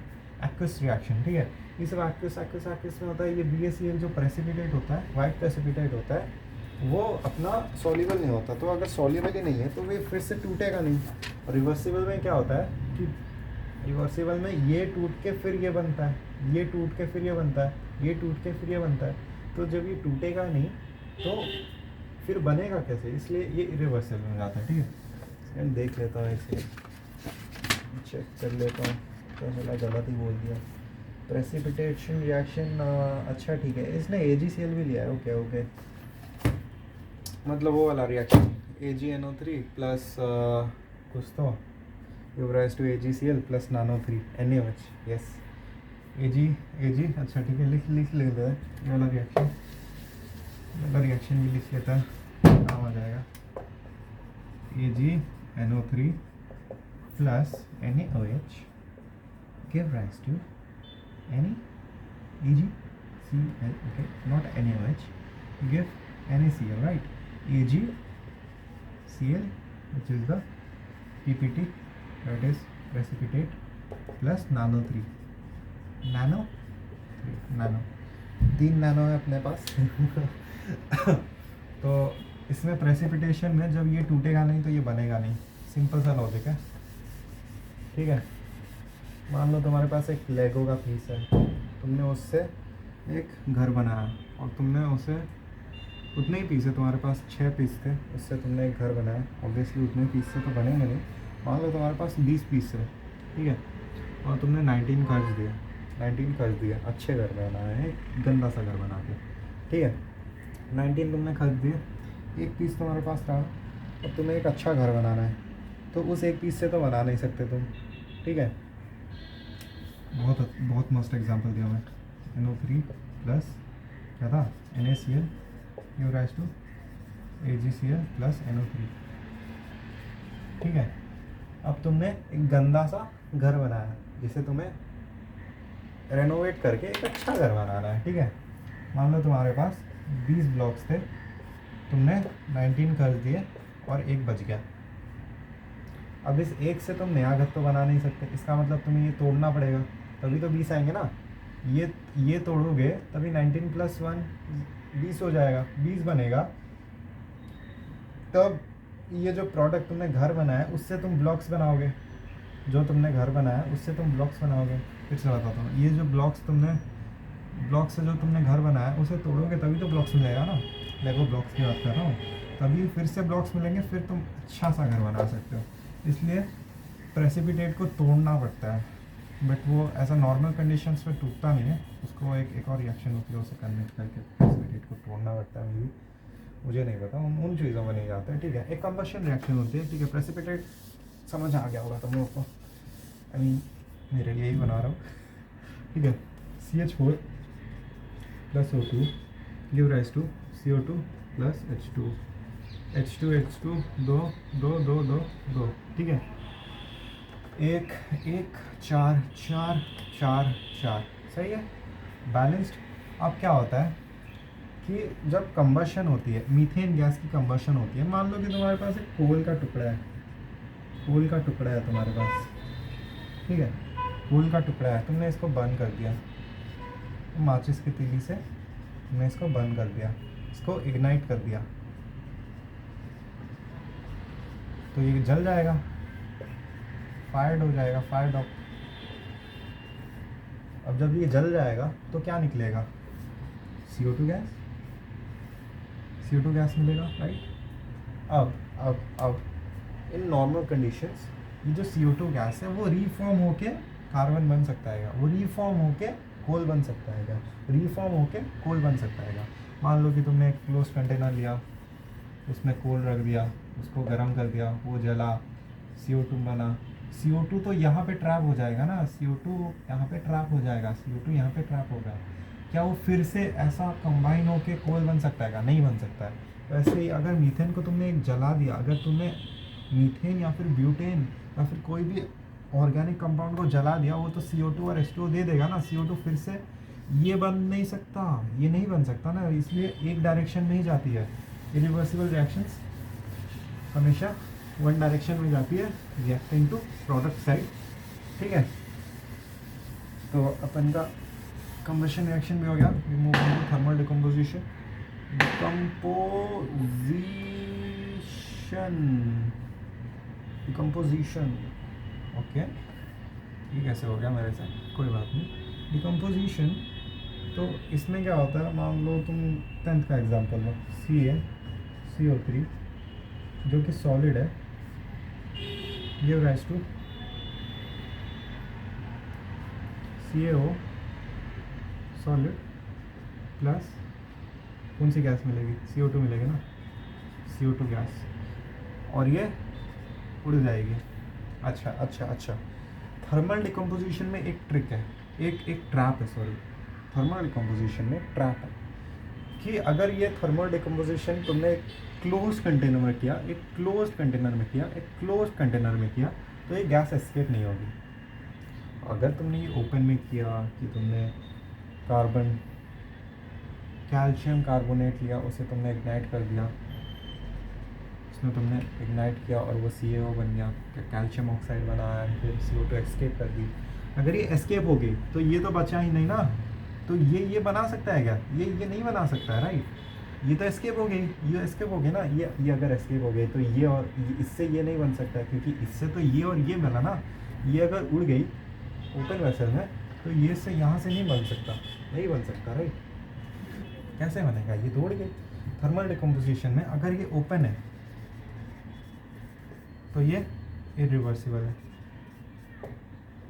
एक्वस रिएक्शन, ठीक है। ये सब एक्वस एक्वस एक्वस में होता है। ये BaCl जो प्रेसिपिटेट होता है, वाइट प्रेसिपिटेट होता है, वो अपना सॉल्युबल नहीं होता। तो अगर सॉल्युबल ही नहीं है तो वो फिर से टूटेगा नहीं। रिवर्सिबल में क्या होता है कि रिवर्सिबल में ये टूट के फिर ये बनता है, ये टूट के फिर ये बनता है, ये टूट के फिर ये बनता है। तो जब ये टूटेगा नहीं तो फिर बनेगा कैसे, इसलिए ये इरिवर्सिबल हो जाता है, ठीक है। सेकंड देख लेता हूँ, इसे चेक कर लेता हूँ, तो मैंने गलत ही बोल दिया। प्रेसिपिटेशन रिएक्शन, अच्छा ठीक है, इसने AgCl भी लिया है, ओके ओके, मतलब वो वाला रिएक्शन AgNO3 प्लस कुछ तो give rise to AgCl plus NaNO3 NaOH, yes Ag, अच्छा ठीक है, लिख लेते हैं ये वाला रिएक्शन, रिएक्शन भी लिख लेता है, काम आ जाएगा। AgNO3 plus NaOH give rise to AgCl, okay, not NaOH, give NaCl, right? AgCl, which is the PPT, that is precipitate, plus NaNO3, nano 3 nano है अपने पास। तो इसमें प्रेसिपिटेशन में जब ये टूटेगा नहीं तो ये बनेगा नहीं, सिंपल सा लॉजिक है, ठीक है। मान लो तुम्हारे पास एक लेगो का पीस है, तुमने उससे एक घर बनाया और तुमने उसे, उतने ही पीस है तुम्हारे पास, 6 पीस थे, उससे तुमने एक घर बनाया। ऑब्वियसली उतने पीस से तो बनेंगे नहीं। मान लो तुम्हारे पास 20 पीस है, ठीक है, और तुमने 19 खर्च दिया, अच्छे घर बनाए हैं, गंदा सा घर बना के, ठीक है। 19 तुमने खर्च दिए, एक पीस तुम्हारे पास रहा, अब तुम्हें एक अच्छा घर बनाना है, तो उस एक पीस से तो बना नहीं सकते तुम, ठीक है। बहुत मस्त एग्जांपल दिया मैं। NO3 प्लस क्या था, NaCl give rise to AgCl plus NO3, ठीक है। अब तुमने एक गंदा सा घर बनाया, जिसे तुम्हें रेनोवेट करके एक अच्छा घर बनाना है, ठीक है। मान लो तुम्हारे पास 20 ब्लॉक्स थे, तुमने 19 कर दिए और एक बच गया। अब इस एक से तुम नया घर तो बना नहीं सकते, इसका मतलब तुम्हें ये तोड़ना पड़ेगा, तभी तो 20 आएंगे ना। ये तोड़ोगे तभी 19 प्लस 1 20 हो जाएगा, 20 बनेगा। तब ये जो प्रोडक्ट तुमने घर बनाया उससे तुम ब्लॉक्स बनाओगे, जो तुमने घर बनाया उससे तुम ब्लॉक्स बनाओगे। फिर से बताता हूँ, ये जो ब्लॉक्स से जो तुमने घर बनाया उसे तोड़ोगे तभी तो ब्लॉक्स मिलेगा ना। लेगो ब्लॉक्स की बात कर रहा हूँ, तभी फिर से ब्लॉक्स मिलेंगे, फिर तुम अच्छा सा घर बना सकते हो। इसलिए प्रेसिपिटेट को तोड़ना पड़ता है, बट वो ऐसा नॉर्मल कंडीशंस में टूटता नहीं है, उसको एक और रिएक्शन होती है, उसे कन्वर्ट करके प्रेसिपिटेट को तोड़ना पड़ता है। मुझे नहीं पता, उन चीज़ों में नहीं जाता है, ठीक है। एक कंबशन रिएक्शन होती है, ठीक है। प्रेसिपिटेट समझ आ गया होगा तुम लोग को, आई मीन मेरे लिए ही बना रहा हूँ, ठीक है। CH4 plus O2 give rise to CO2 plus H2, दो, ठीक है। एक 4 सही है, बैलेंस्ड। अब क्या होता है कि जब कंबशन होती है, मीथेन गैस की कंबशन होती है, मान लो कि तुम्हारे पास एक कोल का टुकड़ा है तुम्हारे पास, ठीक है। कोल का टुकड़ा है, तुमने इसको बर्न कर दिया, माचिस की तीली से तुमने इसको बर्न कर दिया, इसको इग्नाइट कर दिया, तो ये जल जाएगा, फायर्ड हो जाएगा, फायर्ड अब जब ये जल जाएगा तो क्या निकलेगा, CO2 गैस, CO2 गैस मिलेगा, राइट। अब इन नॉर्मल कंडीशंस ये जो CO2 गैस है वो रीफॉर्म होके कार्बन बन सकता है, वो रीफॉर्म होके कोल बन सकता है, रीफॉर्म होके कोल बन सकता है। मान लो कि तुमने एक क्लोज कंटेनर लिया, उसमें कोल रख दिया, उसको गर्म कर दिया, वो जला, CO2 बना। CO2 तो यहाँ पे ट्रैप हो जाएगा ना, CO2 यहाँ पे ट्रैप हो जाएगा, CO2 यहाँ पे ट्रैप होगा। क्या वो फिर से ऐसा कंबाइन होके कोल बन सकता है? नहीं बन सकता है। वैसे ही अगर मीथेन को तुमने एक जला दिया, अगर तुमने मीथेन या फिर ब्यूटेन या फिर कोई भी ऑर्गेनिक कंपाउंड को जला दिया, वो तो CO2 और H2O दे देगा ना। CO2 फिर से ये बन नहीं सकता, ये नहीं बन सकता ना, इसलिए एक डायरेक्शन में ही जाती है। इरिवर्सिबल रिएक्शंस हमेशा वन डायरेक्शन में जाती है, रिएक्टिंग टू प्रोडक्ट साइड, ठीक है। तो अपन का कंबशन रिएक्शन भी हो गया। We move on to thermal decomposition. Decomposition okay, ये कैसे हो गया मेरे से, कोई बात नहीं। डिकम्पोजिशन तो इसमें क्या होता है, मान लो तुम 10th का एग्जांपल लो, CaCO3 जो कि सॉलिड है, give rise to CaO solid plus कौन सी गैस मिलेगी, CO2 मिलेगी ना, CO2 गैस, और ये उड़ जाएगी। अच्छा, थर्मल डिकम्पोजिशन में एक ट्रिक है, एक ट्रैप है, सॉरी, थर्मल डिकम्पोजिशन में ट्रैप है कि अगर ये थर्मल डिकम्पोजिशन तुमने एक क्लोज कंटेनर में किया, एक क्लोज कंटेनर में किया, तो ये गैस एस्केप नहीं होगी। अगर तुमने ये ओपन में किया कि तुमने कैल्शियम कार्बोनेट लिया, उसे तुमने इग्नाइट कर दिया, उसमें तुमने इग्नाइट किया और वो CaO बन गया, कैल्शियम ऑक्साइड बना है, फिर CO2 एस्केप कर दी। अगर ये एस्केप हो गई तो ये तो बचा ही नहीं ना, तो ये बना सकता है क्या, ये नहीं बना सकता है, राइट। ये तो एस्केप हो गई, ये एस्केप हो गई ना, ये अगर एस्केप हो गई तो ये और इससे ये नहीं बन सकता है, क्योंकि इससे तो ये और ये मिला ना। ये अगर उड़ गई ओपन वेसल में तो ये से यहाँ से नहीं बन सकता, राइट। कैसे बनेगा, ये तो उड़ गई। थर्मल डिकम्पोजिशन में अगर ये ओपन है तो ये इरिवर्सिबल है,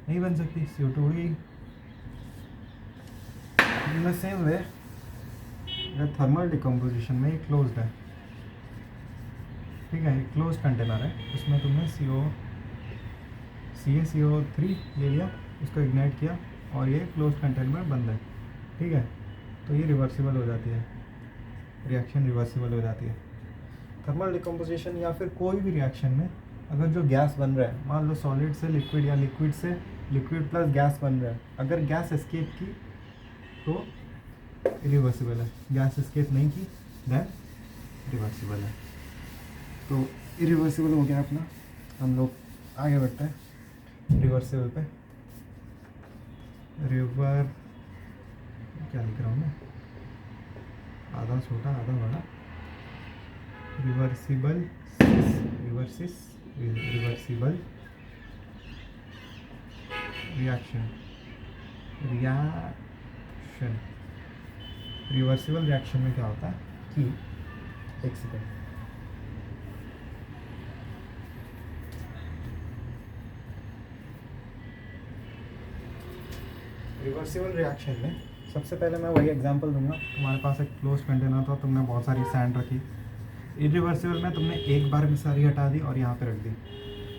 नहीं बन सकती, CO2 उड़ गई। इन द सेम वे अगर थर्मल डिकम्पोजिशन में ये क्लोज्ड है, ठीक है, एक क्लोज कंटेनर है, उसमें तुमने CaCO3 ले लिया, उसको इग्नाइट किया और ये क्लोज कंटेनर में बंद है, ठीक है, तो ये रिवर्सिबल हो जाती है, रिएक्शन रिवर्सिबल हो जाती है। थर्मल डिकम्पोजिशन या फिर कोई भी रिएक्शन में अगर जो गैस बन रहा है, मान लो सॉलिड से लिक्विड या लिक्विड से लिक्विड प्लस गैस बन रहा है, अगर गैस एस्केप की तो इरिवर्सिबल है, गैस एस्केप नहीं की देन रिवर्सिबल है। तो इरिवर्सिबल हो गया अपना। हम लोग आगे बढ़ते हैं रिवर्सिबल पे। क्या लिख रहा हूँ मैं, आधा छोटा आधा बड़ा, रिवर्सिबल रिएक्शन रिवर्सिबल रिएक्शन में क्या होता है कि, एक सेकेंड, रिवर्सिबल रिएक्शन में सबसे पहले मैं वही एग्जांपल दूंगा। तुम्हारे पास एक क्लोज कंटेनर था, तुमने बहुत सारी सैंड रखी, इरिवर्सिबल में तुमने एक बार में सारी हटा दी और यहाँ पे रख दी।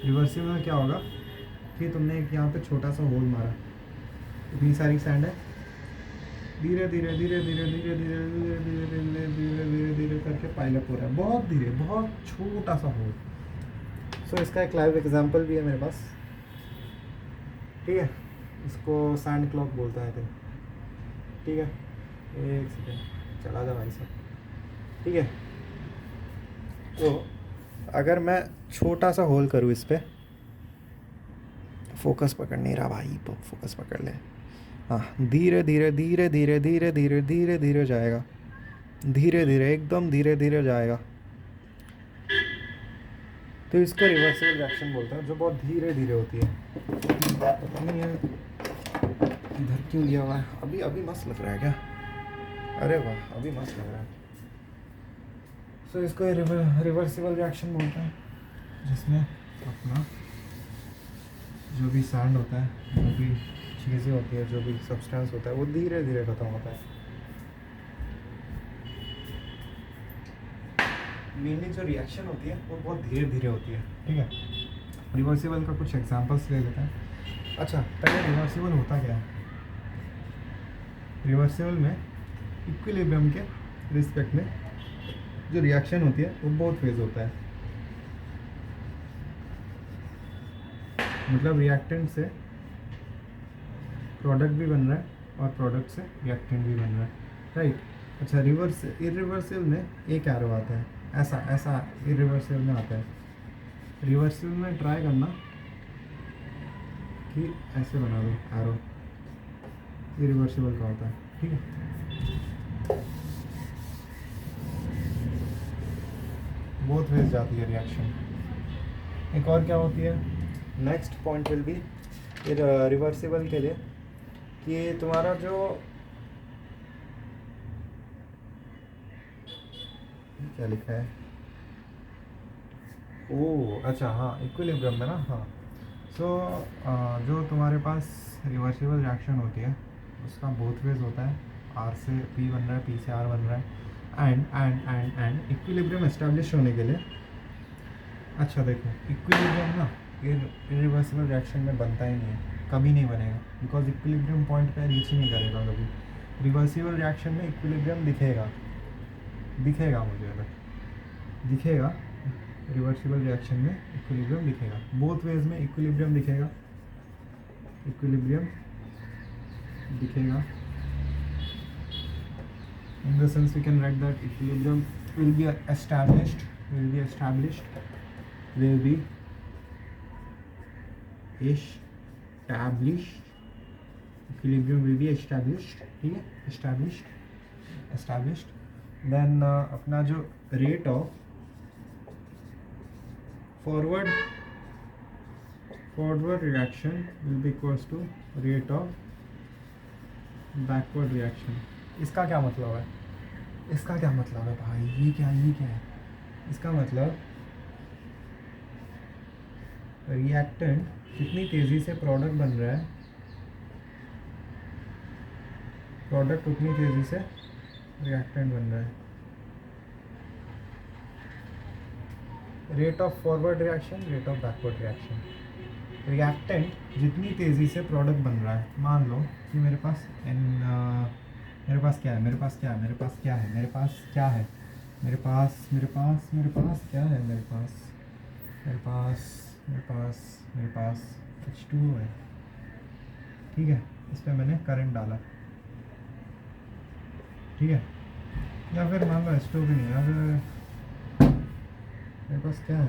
रिवर्सिबल में क्या होगा कि तुमने एक यहाँ पे छोटा सा होल मारा, इतनी सारी सैंड है, धीरे धीरे धीरे धीरे धीरे धीरे धीरे धीरे धीरे धीरे धीरे धीरे करके पाइलअप हो रहा है, बहुत धीरे, बहुत छोटा सा होल। सो इसका एक लाइव एग्जांपल भी है मेरे पास, ठीक है, इसको सैंड क्लॉक बोलता है, ठीक है। एक सेकेंड चला जा भाई साहब, ठीक है। तो अगर मैं छोटा सा होल करूँ इस पर, फोकस पकड़ नहीं रहा भाई, फोकस पकड़ ले, हाँ, धीरे धीरे धीरे धीरे धीरे धीरे धीरे धीरे जाएगा, धीरे धीरे एकदम धीरे धीरे जाएगा, तो इसको रिवर्सिबल रिएक्शन बोलते हैं, जो बहुत धीरे धीरे होती है। पता नहीं है इधर क्यों लिया हुआ है? अभी अभी मस्त लग रहा है क्या? अरे वाह, अभी मस्त लग रहा है। सो इसको रिवर्सिबल रिएक्शन बोलते हैं, जिसमें अपना जो भी सैंड होता है, जो भी चीज़ें होती है, जो भी सब्सटेंस होता है, वो धीरे धीरे ख़त्म होता है। मेनली जो रिएक्शन होती है वो बहुत धीरे धीरे होती है, ठीक है। रिवर्सिबल का कुछ एग्जांपल्स ले लेते हैं। अच्छा, पहले रिवर्सिबल होता क्या है? रिवर्सिबल में इक्विलिब्रियम के रिस्पेक्ट में जो रिएक्शन होती है वो बहुत फेज होता है। मतलब रिएक्टेंट से प्रोडक्ट भी बन रहा है और प्रोडक्ट से रिएक्टेंट भी बन रहा है, राइट। अच्छा, इरिवर्सिबल में एक एरो आता है, ऐसा ऐसा इरिवर्सिबल में आता है। रिवर्सिबल में ट्राई करना कि ऐसे बना दो एरो, इरिवर्सिबल का होता है, ठीक है। बहुत वेज जाती है रिएक्शन। एक और क्या होती है, next point will be reversible के लिए कि तुम्हारा जो क्या लिखा है, ओह अच्छा हाँ, इक्विलिब्रियम में ना, हाँ। सो जो तुम्हारे पास रिवर्सिबल रिएक्शन होती है उसका बोथ वेज होता है, आर से पी बन रहा है, पी से आर बन रहा है, एंड इक्विलिब्रियम एस्टेब्लिश होने के लिए। अच्छा देखो, इक्विलिब्रियम ना इरिवर्सिबल रिएक्शन में बनता ही नहीं है, कभी नहीं बनेगा, बिकॉज इक्विलिब्रियम पॉइंट पे रीच ही नहीं करेगा कभी। रिवर्सिबल रिएक्शन में इक्विलिब्रियम दिखेगा मुझे, अगर दिखेगा रिवर्सिबल रिएक्शन में इक्विलिब्रियम दिखेगा, बोथ वेज में इक्विलिब्रियम दिखेगा, in the sense we can write that equilibrium will be established equilibrium will be established, ठीक है, established then अपना जो rate of forward reaction will be equals to rate of backward reaction। इसका क्या मतलब है? भाई ये क्या है? इसका मतलब रिएक्टेंट कितनी तेज़ी से प्रोडक्ट बन रहा है, प्रोडक्ट उतनी तेज़ी से रिएक्टेंट बन रहा है। Rate of forward reaction, rate of backward reaction. Reactant जितनी तेज़ी से प्रोडक्ट बन रहा है, मान लो कि मेरे पास क्या है, मेरे पास H2 है, ठीक है। इस पर मैंने करंट डाला, ठीक है, या फिर मान लो H2 भी नहीं, या फिर मेरे पास क्या है,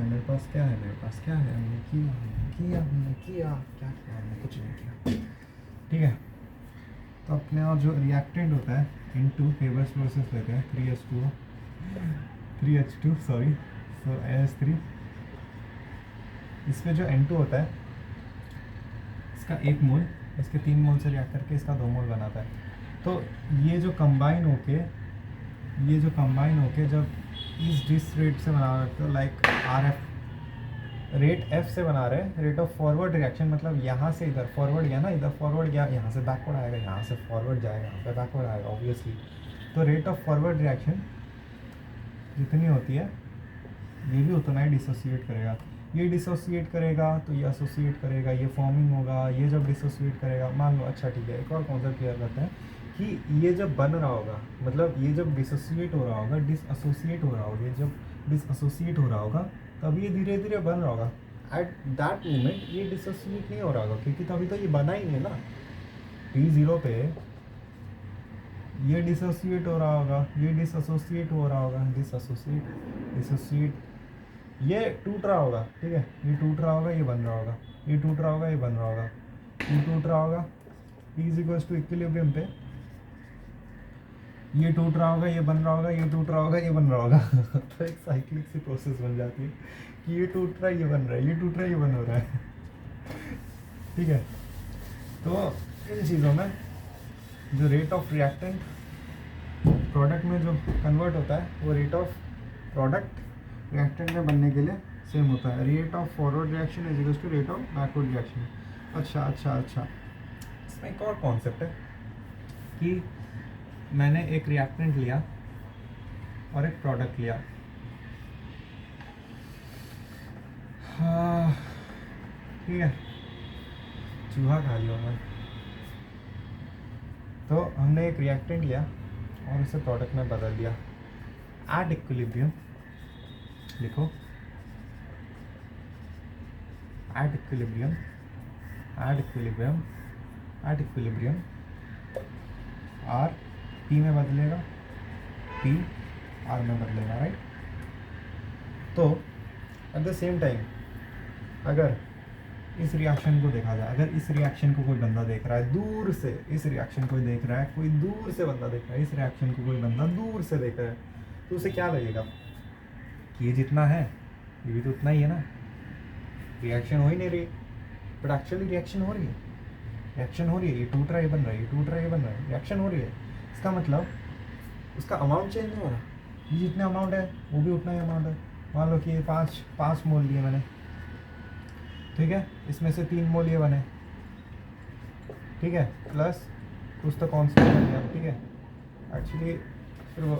हमने किया कुछ नहीं किया, ठीक है। तो अपने और जो रिएक्टेंट होता है इनटू हेबर्स प्रोसेस लेते हैं 3H2 सॉरी, सो NH3। इसमें जो N2 होता है इसका 1 मोल, इसके 3 मोल से रिएक्ट करके इसका 2 मोल बनाता है। तो ये जो कंबाइन होके जब इस डिस रेट से बना रहे, तो लाइक RF रेट F से बना रहे हैं, रेट ऑफ फॉरवर्ड रिएक्शन, मतलब यहाँ से इधर फॉरवर्ड गया ना, इधर फॉरवर्ड गया, यहाँ से बैकवर्ड आएगा, यहाँ से फॉरवर्ड जाएगा, यहाँ पे बैकवर्ड आएगा ऑब्वियसली। तो रेट ऑफ फॉरवर्ड रिएक्शन जितनी होती है ये भी उतना ही डिसोसिएट करेगा। ये डिसोसिएट करेगा तो ये एसोसिएट करेगा, ये फॉर्मिंग होगा, ये जब डिसोसिएट करेगा, मान लो, अच्छा ठीक है, एक और कॉन्सेप्ट क्लियर करते हैं कि ये जब बन रहा होगा, मतलब ये जब डिसोसिएट हो रहा होगा, डिसएसोसिएट हो रहा होगा, ये जब डिसएसोसिएट हो रहा होगा तब ये धीरे धीरे बन रहा होगा। एट दैट मोमेंट ये डिसोसिएट नहीं हो रहा होगा, क्योंकि तभी तो ये बना ही नहीं ना। T0 पे ये डिसोसिएट हो रहा होगा, ये डिसएसोसिएट हो रहा होगा, डिसोसिएट, ये टूट रहा होगा, ठीक है, ये टूट रहा होगा, ये बन रहा होगा, ये टूट रहा होगा, ये बन रहा होगा, ये टूट रहा होगा, T = इक्विलिब्रियम पे ये टूट रहा होगा, ये बन रहा होगा, ये टूट रहा होगा, ये बन रहा होगा। तो एक साइक्लिक सी प्रोसेस बन जाती है कि ये टूट रहा है, ये बन रहा है, ये टूट रहा है, ये बन हो रहा है, ठीक है। तो इन चीज़ों में जो रेट ऑफ रिएक्टेंट प्रोडक्ट में जो कन्वर्ट होता है वो रेट ऑफ प्रोडक्ट रिएक्टेंट में बनने के लिए सेम होता है। Rate of forward reaction is equal to rate of backward reaction. अच्छा, इसमें एक और कॉन्सेप्ट है कि मैंने एक रिएक्टेंट लिया और एक प्रोडक्ट लिया। हाँ ठीक है, चूहा खा लिया मैं। तो हमने एक रिएक्टेंट लिया और उसे प्रोडक्ट में बदल दिया। एट इक्विलिब्रियम लिखो, एट इक्विलिब्रियम आर पी में बदलेगा, पी आर में बदलेगा, राइट। तो एट द सेम टाइम अगर इस रिएक्शन को देखा जाए, अगर इस रिएक्शन को कोई बंदा देख रहा है दूर से, इस रिएक्शन को देख रहा है कोई दूर से बंदा देख रहा है, इस रिएक्शन को कोई बंदा दूर से देख रहा है, तो उसे क्या लगेगा कि ये जितना है ये भी तो उतना ही है ना, रिएक्शन हो ही नहीं रही। बट एक्चुअली रिएक्शन हो रही है, ये टूट रहा है, ये बन रहा है, ये टूट रहा है, ये बन रहा है, रिएक्शन हो रही है। इसका मतलब उसका अमाउंट चेंज नहीं हो रहा, ये जितना अमाउंट है वो भी उतना ही अमाउंट है। मान लो कि ये पाँच मोल लिए मैंने, ठीक है, इसमें से 3 मोल ये बने, ठीक है, प्लस कुछ तो कॉन्स्टेंट बन गया, ठीक है। एक्चुअली रुको,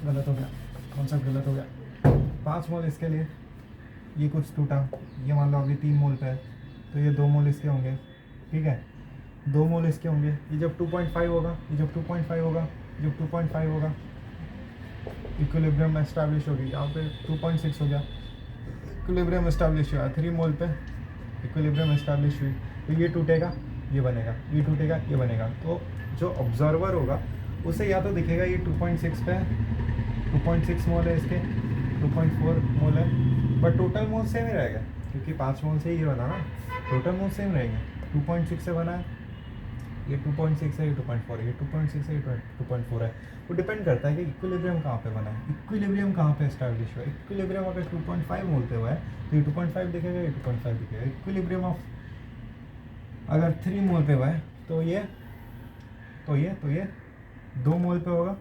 गलत हो गया, कॉन्सेप्ट गलत हो गया। 5 मोल इसके लिए, ये कुछ टूटा, ये मान लो अभी 3 मोल पे है, तो ये 2 मोल इसके होंगे, ठीक है, 2 मोल इसके होंगे। ये जब 2.5 होगा, जब 2.5 होगा इक्विलिब्रियम एस्टैब्लिश होगी। यहाँ पे 2.6 हो गया, इक्विलिब्रियम एस्टैब्लिश हुआ। 3 मोल पे इक्विलिब्रियम एस्टैब्लिश हुई, तो ये टूटेगा, ये बनेगा, ये टूटेगा, ये बनेगा। तो जो ऑब्जर्वर होगा उसे या तो दिखेगा ये 2.6 पे है, 2.6 मोल है इसके, 2.4 मोल है, बट टोटल मोल सेम ही रहेगा क्योंकि 5 मोल से ही ये बना ना, टोटल मोल सेम रहेंगे। 2.6 से बना है, ये 2.6 है, ये 2.4 है, ये 2.6 है, ये 2.4 है। वो डिपेंड करता है कि इक्विलिब्रियम कहाँ पे बना है, इक्विलिब्रियम कहाँ पे एस्टैब्लिश हुआ है। इक्विलिब्रियम अगर 2.5 मोल पे हुआ है तो ये 2.5 दिखेगा, ये 2.5 दिखेगा। इक्विलिब्रियम ऑफ अगर 3 मोल पे हुआ है तो ये 2 मोल पे होगा,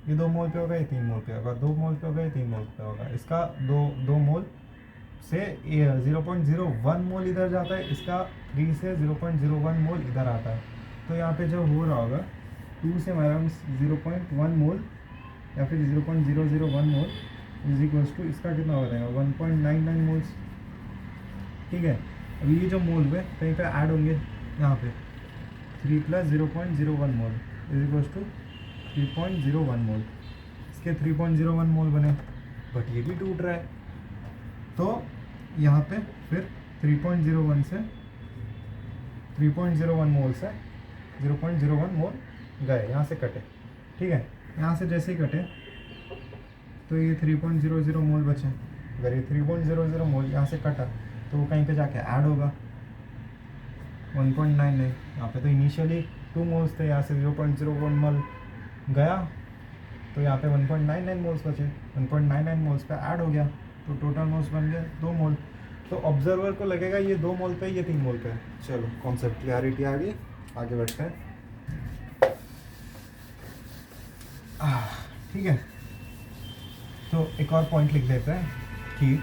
ये 2 मोल पे होगा, ये 3 मोल पे होगा, 2 मोल पे होगा, ये 3 मोल पे होगा। इसका 2 मोल से 0.01 मोल इधर जाता है, इसका 3 से 0.01 मोल इधर आता है। तो यहाँ पे जो हो रहा होगा 2 से अराउंड 0.1 मोल या फिर 0.001 मोल इज इक्वल्स टू इसका कितना हो जाएगा 1.99 मोल्स, ठीक है। अभी ये जो मोल हुए कहीं पे ऐड होंगे, यहाँ पे 3 + 0.01 मोल इज इक्वल्स टू 3.01 मोल। इसके 3.01 मोल बने, बट ये भी टूट रहा है, तो यहाँ पे फिर 3.01 से 3.01 मोल से 0.01 मोल गए, यहाँ से कटे, ठीक है। यहाँ से जैसे ही कटे तो ये 3.00 मोल बचे। अगर ये 3.00 मोल यहाँ से कटा तो वो कहीं पे जाके ऐड होगा 1.99। यहाँ पे तो इनिशियली 2 मोल्स थे, यहाँ से 0.01 मोल गया तो यहाँ पे 1.99 मोल्स बचे, 1.99 मोल्स पे ऐड हो गया तो टोटल मोल्स बन गए 2 मोल। तो ऑब्जर्वर को लगेगा ये 2 मोल पे, ये 3 मोल पे। चलो कॉन्सेप्ट क्लैरिटी आ गई, आगे बढ़ते हैं। ठीक है, तो एक और पॉइंट लिख लेते हैं कि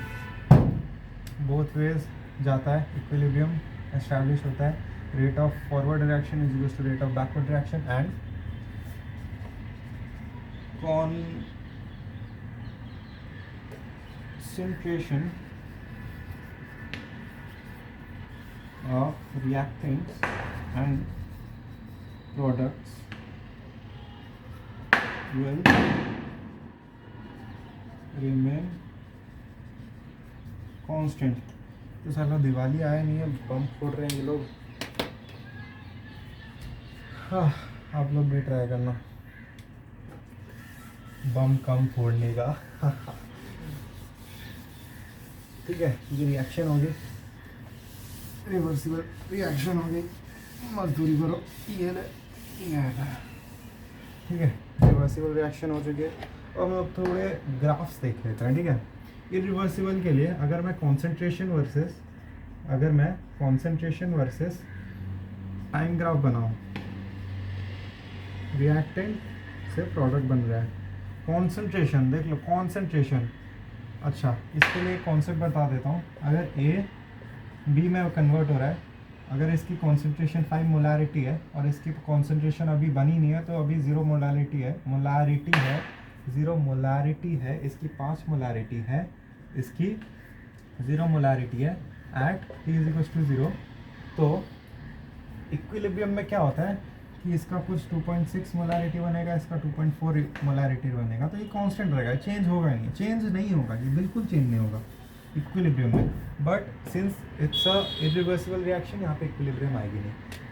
बोथ वेज जाता है, इक्विलिब्रियम एस्टैब्लिश होता है, rate of forward reaction is equal to rate of backward reaction and concentration of reactants and products will remain constant। तो साला दिवाली आया नहीं है, बम फोड़ रहे हैं ये लोग। हाँ, आप लोग भी ट्राई करना बम कम फोड़ने का। ठीक है, ये रिएक्शन हो गई, रिवर्सिबल रिएक्शन हो गई, मजदूरी करो, ये ले, ठीक है, रिवर्सिबल रिएक्शन हो चुकी है। और हम लोग थोड़े ग्राफ्स देख लेते हैं, ठीक है। इरिवर्सिबल के लिए अगर मैं कॉन्सेंट्रेशन वर्सेस टाइम ग्राफ बनाओ, रिएक्टेंट से प्रोडक्ट बन रहा है। कॉन्सेंट्रेशन देख लो, कॉन्सेंट्रेशन। अच्छा, इसके लिए कॉन्सेप्ट बता देता हूँ। अगर ए बी में कन्वर्ट हो रहा है, अगर इसकी कॉन्सेंट्रेशन 5 मोलारिटी है और इसकी कॉन्सेंट्रेशन अभी बनी नहीं है, तो अभी 0 मोलारिटी है, मोलारिटी है 0 मोलारिटी है, इसकी 5 मोलारिटी है, इसकी 0 मोलारिटी है एट T=0। तो इक्विलिब्रियम में क्या होता है कि इसका कुछ 2.6 मोलारिटी बनेगा, इसका 2.4 मोलारिटी बनेगा, तो ये कांस्टेंट रहेगा, चेंज होगा नहीं, चेंज नहीं होगा, ये बिल्कुल चेंज नहीं होगा इक्विलिब्रियम में। But since it's a irreversible reaction, यहाँ पे इक्विलिब्रियम आएगी नहीं।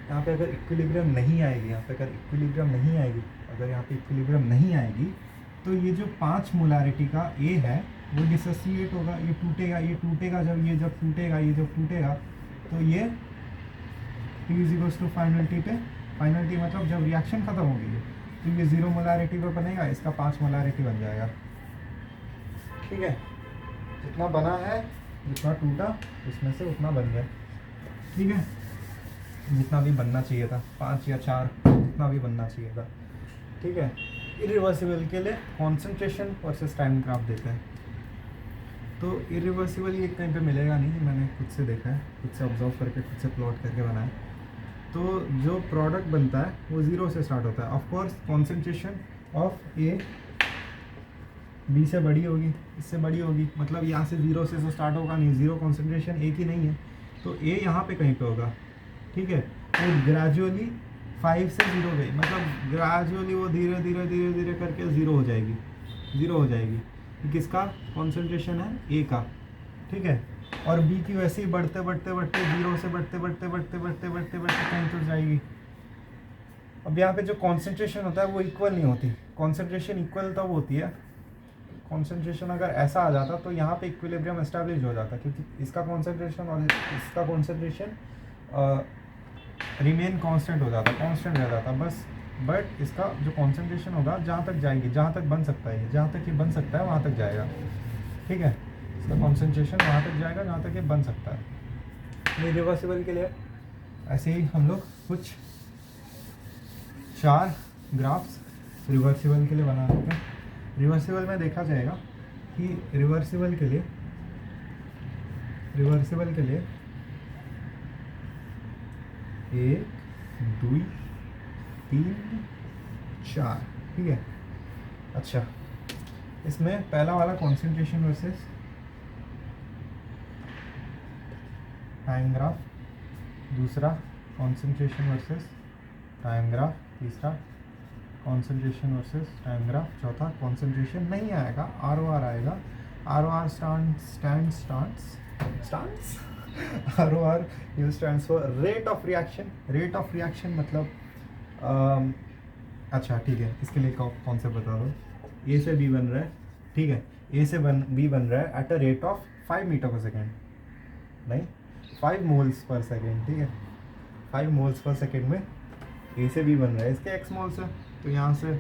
यहाँ पे अगर इक्विलिब्रियम नहीं आएगी, यहाँ पे अगर इक्विलिब्रियम नहीं आएगी, अगर यहाँ पे इक्विलिब्रियम नहीं आएगी, तो ये जो 5 मोलारिटी का ए है वो डिसोसिएट होगा, ये टूटेगा, ये टूटेगा, जब टूटेगा तो ये T फाइनल टी पे, फाइनल टी मतलब जब रिएक्शन खत्म होगी, तो ये 0 मोलारिटी पे बनेगा, इसका 5 मोलारिटी बन जाएगा। ठीक है, जितना बना है, जितना टूटा उसमें से उतना बन गया। ठीक है, जितना भी बनना चाहिए था, 5 या 4, जितना भी बनना चाहिए था। ठीक है, इरिवर्सिबल के लिए कॉन्सेंट्रेशन वर्सेस टाइम ग्राफ देते हैं। तो इरिवर्सिबल ये कहीं पे मिलेगा नहीं, मैंने खुद से देखा है, खुद से ऑब्जर्व करके, खुद से प्लॉट करके बनाया। तो जो प्रोडक्ट बनता है वो 0 से स्टार्ट होता है। Of course concentration of A B से बड़ी होगी, इससे बड़ी होगी, मतलब यहाँ से 0 से तो स्टार्ट होगा नहीं, 0 कॉन्सेंट्रेशन ए की नहीं है, तो ए यहाँ पे कहीं पे होगा। ठीक है, तो ग्रेजुअली 5 से 0 गई, मतलब ग्रेजुअली वो धीरे धीरे धीरे धीरे करके 0 हो जाएगी, 0 हो जाएगी। किसका कॉन्सेंट्रेशन है, ए का। ठीक है, और बी की वैसे ही बढ़ते बढ़ते बढ़ते 0 से बढ़ते बढ़ते बढ़ते बढ़ते बढ़ते बढ़ते कहीं तो जाएगी। अब यहाँ पे जो कॉन्सेंट्रेशन होता है वो इक्वल नहीं होती, कॉन्सेंट्रेशन इक्वल तब होती है, कॉन्सेंट्रेशन अगर ऐसा आ जाता तो यहाँ पे इक्विलिब्रियम एस्टैब्लिश हो जाता, क्योंकि इसका कॉन्सेंट्रेशन और इसका कॉन्सेंट्रेशन रिमेन कांस्टेंट हो जाता, कांस्टेंट रह जाता बस। बट इसका जो कॉन्सेंट्रेशन होगा जहाँ तक जाएगी, जहाँ तक बन सकता है, जहाँ तक ये बन सकता है वहाँ तक जाएगा। ठीक है, इसका कॉन्सेंट्रेशन वहाँ तक जाएगा जहाँ तक ये बन सकता है। रिवर्सिबल के लिए ऐसे ही हम लोग कुछ 4 ग्राफ्स रिवर्सिबल के लिए बना देते हैं। रिवर्सिबल में देखा जाएगा कि रिवर्सिबल के लिए 1 2 3 4। ठीक है, अच्छा, इसमें पहला वाला कॉन्सेंट्रेशन वर्सेस टाइम ग्राफ, दूसरा कॉन्सेंट्रेशन वर्सेस टाइम ग्राफ, तीसरा कॉन्सेंट्रेशन वर्सेस टाइम ग्राफ, चौथा कॉन्सेंट्रेशन नहीं आएगा, ROR आएगा। ROR stands ROR you stands for rate of reaction मतलब अच्छा ठीक है, इसके लिए कौन सा बता दो। ए से बी बन रहा है, ठीक है, ए से बी बन रहा है at a rate of 5 metre पर सेकेंड, नहीं 5 मोल्स पर सेकेंड। ठीक है, 5 मोल्स पर सेकेंड में ए से बी बन रहा है, इसके एक्स मोल्स है, तो यहाँ से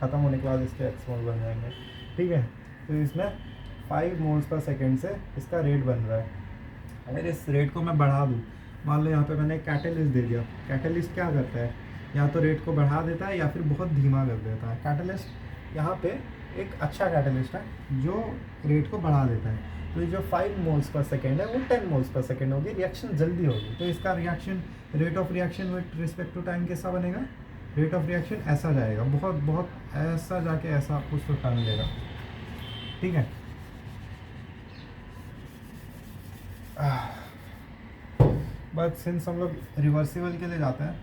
ख़त्म होने के बाद इसके एक्स मोल बन जाएंगे। ठीक है, तो इसमें 5 मोल्स पर सेकेंड से इसका रेट बन रहा है। अगर इस रेट को मैं बढ़ा दूँ, मान लो यहाँ पे मैंने कैटलिस्ट दे दिया, कैटलिस्ट क्या करता है, या तो रेट को बढ़ा देता है या फिर बहुत धीमा कर देता है। कैटलिस्ट यहाँ पे एक अच्छा कैटलिस्ट है जो रेट को बढ़ा देता है, तो ये जो 5 मोल्स पर सेकेंड है वो 10 मोल्स पर सेकेंड होगी, रिएक्शन जल्दी होगी, तो इसका reaction rate of reaction with respect to time कैसा बनेगा, रेट ऑफ रिएक्शन ऐसा जाएगा, बहुत बहुत ऐसा जाके ऐसा कुछ तो टाइम मिलेगा। ठीक है, बट सिंस हम लोग रिवर्सिबल के लिए जाते हैं,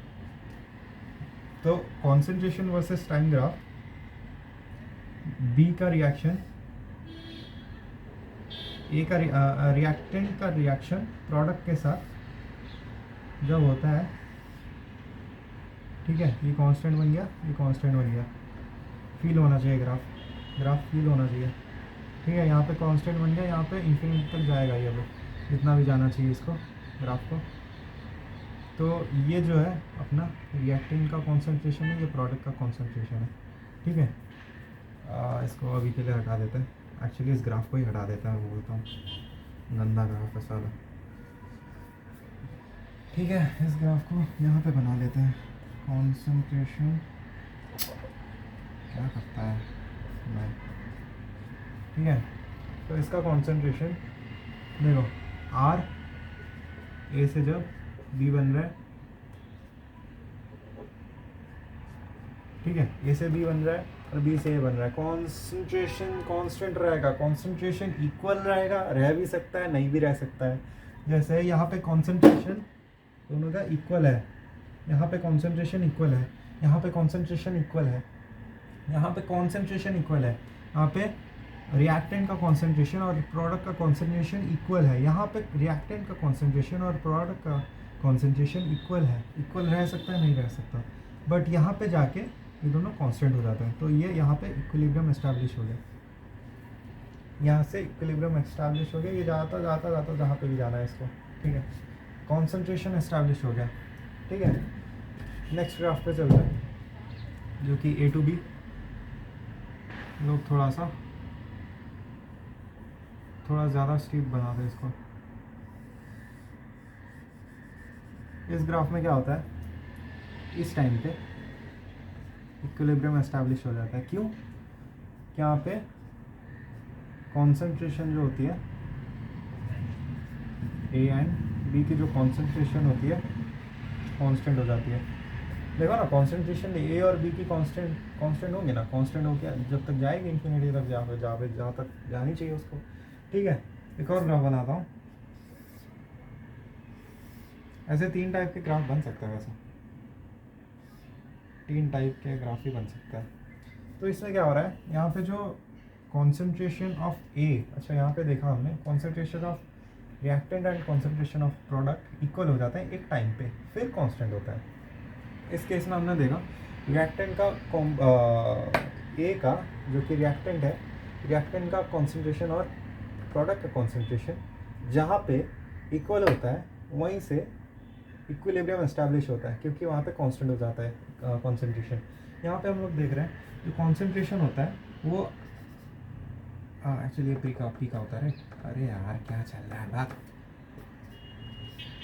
तो concentration versus time graph, B का रिएक्शन, ए का रिएक्टेंट का रिएक्शन प्रोडक्ट के साथ जब होता है, ठीक है, ये कांस्टेंट बन गया, ये कांस्टेंट बन गया, फील होना चाहिए ग्राफ फील होना चाहिए। ठीक है, यहाँ पे कांस्टेंट बन गया, यहाँ पे इन्फिनिटी तक जाएगा ये लोग, जितना भी जाना चाहिए इसको ग्राफ को। तो ये जो है अपना रिएक्टेंट का कॉन्सेंट्रेशन है, ये प्रोडक्ट का कॉन्सेंट्रेशन है। ठीक है, इसको अभी के लिए हटा देते हैं, एक्चुअली इस ग्राफ को ही हटा देता है, मैं बोलता हूँ गंदा ग्राफ है सारा। ठीक है, इस ग्राफ को यहाँ पे बना लेते हैं। कॉन्सेंट्रेशन क्या करता है मैं, ठीक है। तो इसका कॉन्सेंट्रेशन देखो, आर ए से जब बी बन रहा है, ठीक है, ए से बी बन रहा है और बी से ए बन रहा है, कॉन्सेंट्रेशन कांस्टेंट रहेगा, कॉन्सेंट्रेशन इक्वल रहेगा, रह भी सकता है नहीं भी रह सकता है। जैसे यहाँ पे कॉन्सेंट्रेशन दोनों का इक्वल है, यहाँ पे कॉन्सेंट्रेशन इक्वल है, यहाँ पे कॉन्सेंट्रेशन इक्वल है, यहाँ पे कॉन्सेंट्रेशन इक्वल है, यहाँ पे रिएक्टेंट का कॉन्सेंट्रेशन और प्रोडक्ट का कॉन्सेंट्रेशन इक्वल है, यहाँ पे रिएक्टेंट का कॉन्सेंट्रेशन और प्रोडक्ट का कॉन्सेंट्रेशन इक्वल है, इक्वल रह सकता है नहीं रह सकता, बट यहाँ पे जाके ये दोनों कांस्टेंट हो जाते हैं। तो ये यहाँ पे इक्विलिब्रियम एस्टैब्लिश हो गया, यहाँ से इक्विलिब्रियम एस्टैब्लिश हो गया, ये जाता जाता जाता जहाँ पे भी जाना है इसको, ठीक है। कॉन्सेंट्रेशन एस्टैब्लिश हो गया, ठीक है। नेक्स्ट ग्राफ पे चलते हैं जो कि ए टू बी। लोग थोड़ा ज़्यादा स्टीप बना दें इसको। इस ग्राफ में क्या होता है, इस टाइम पे इक्विलिब्रियम एस्टैब्लिश हो जाता है। क्यों? यहाँ पे कॉन्सेंट्रेशन जो होती है ए एंड बी की, जो कॉन्सेंट्रेशन होती है कांस्टेंट हो जाती है। देखो ना, कॉन्सेंट्रेशन ए और बी की कांस्टेंट होंगे ना, कांस्टेंट होके जब तक जाएगी इन्फिनिटी तक, जहाँ तक जानी चाहिए उसको, ठीक है। एक और ग्राफ बनाता हूँ। ऐसे 3 टाइप के ग्राफ बन सकते हैं, वैसे 3 टाइप के ग्राफ ही बन सकता है। तो इसमें क्या हो रहा है, यहाँ पे जो कॉन्सेंट्रेशन ऑफ ए, अच्छा यहाँ पे देखा हमने concentration of reactant and concentration of product equal हो जाता है एक टाइम पे, फिर कांस्टेंट होता है। इस केस में हमने देखा रिएक्टेंट का ए का जो कि रिएक्टेंट है, रिएक्टेंट का कॉन्सेंट्रेशन और प्रोडक्ट का कॉन्सेंट्रेशन जहाँ पे इक्वल होता है वहीं से इक्विलिब्रियम एस्टैब्लिश होता है, क्योंकि वहाँ पे कांस्टेंट हो जाता है कॉन्सेंट्रेशन। यहाँ पे हम लोग देख रहे हैं जो कॉन्सेंट्रेशन होता है वो एक्चुअली पी का होता है। अरे यार क्या चल रहा है बात,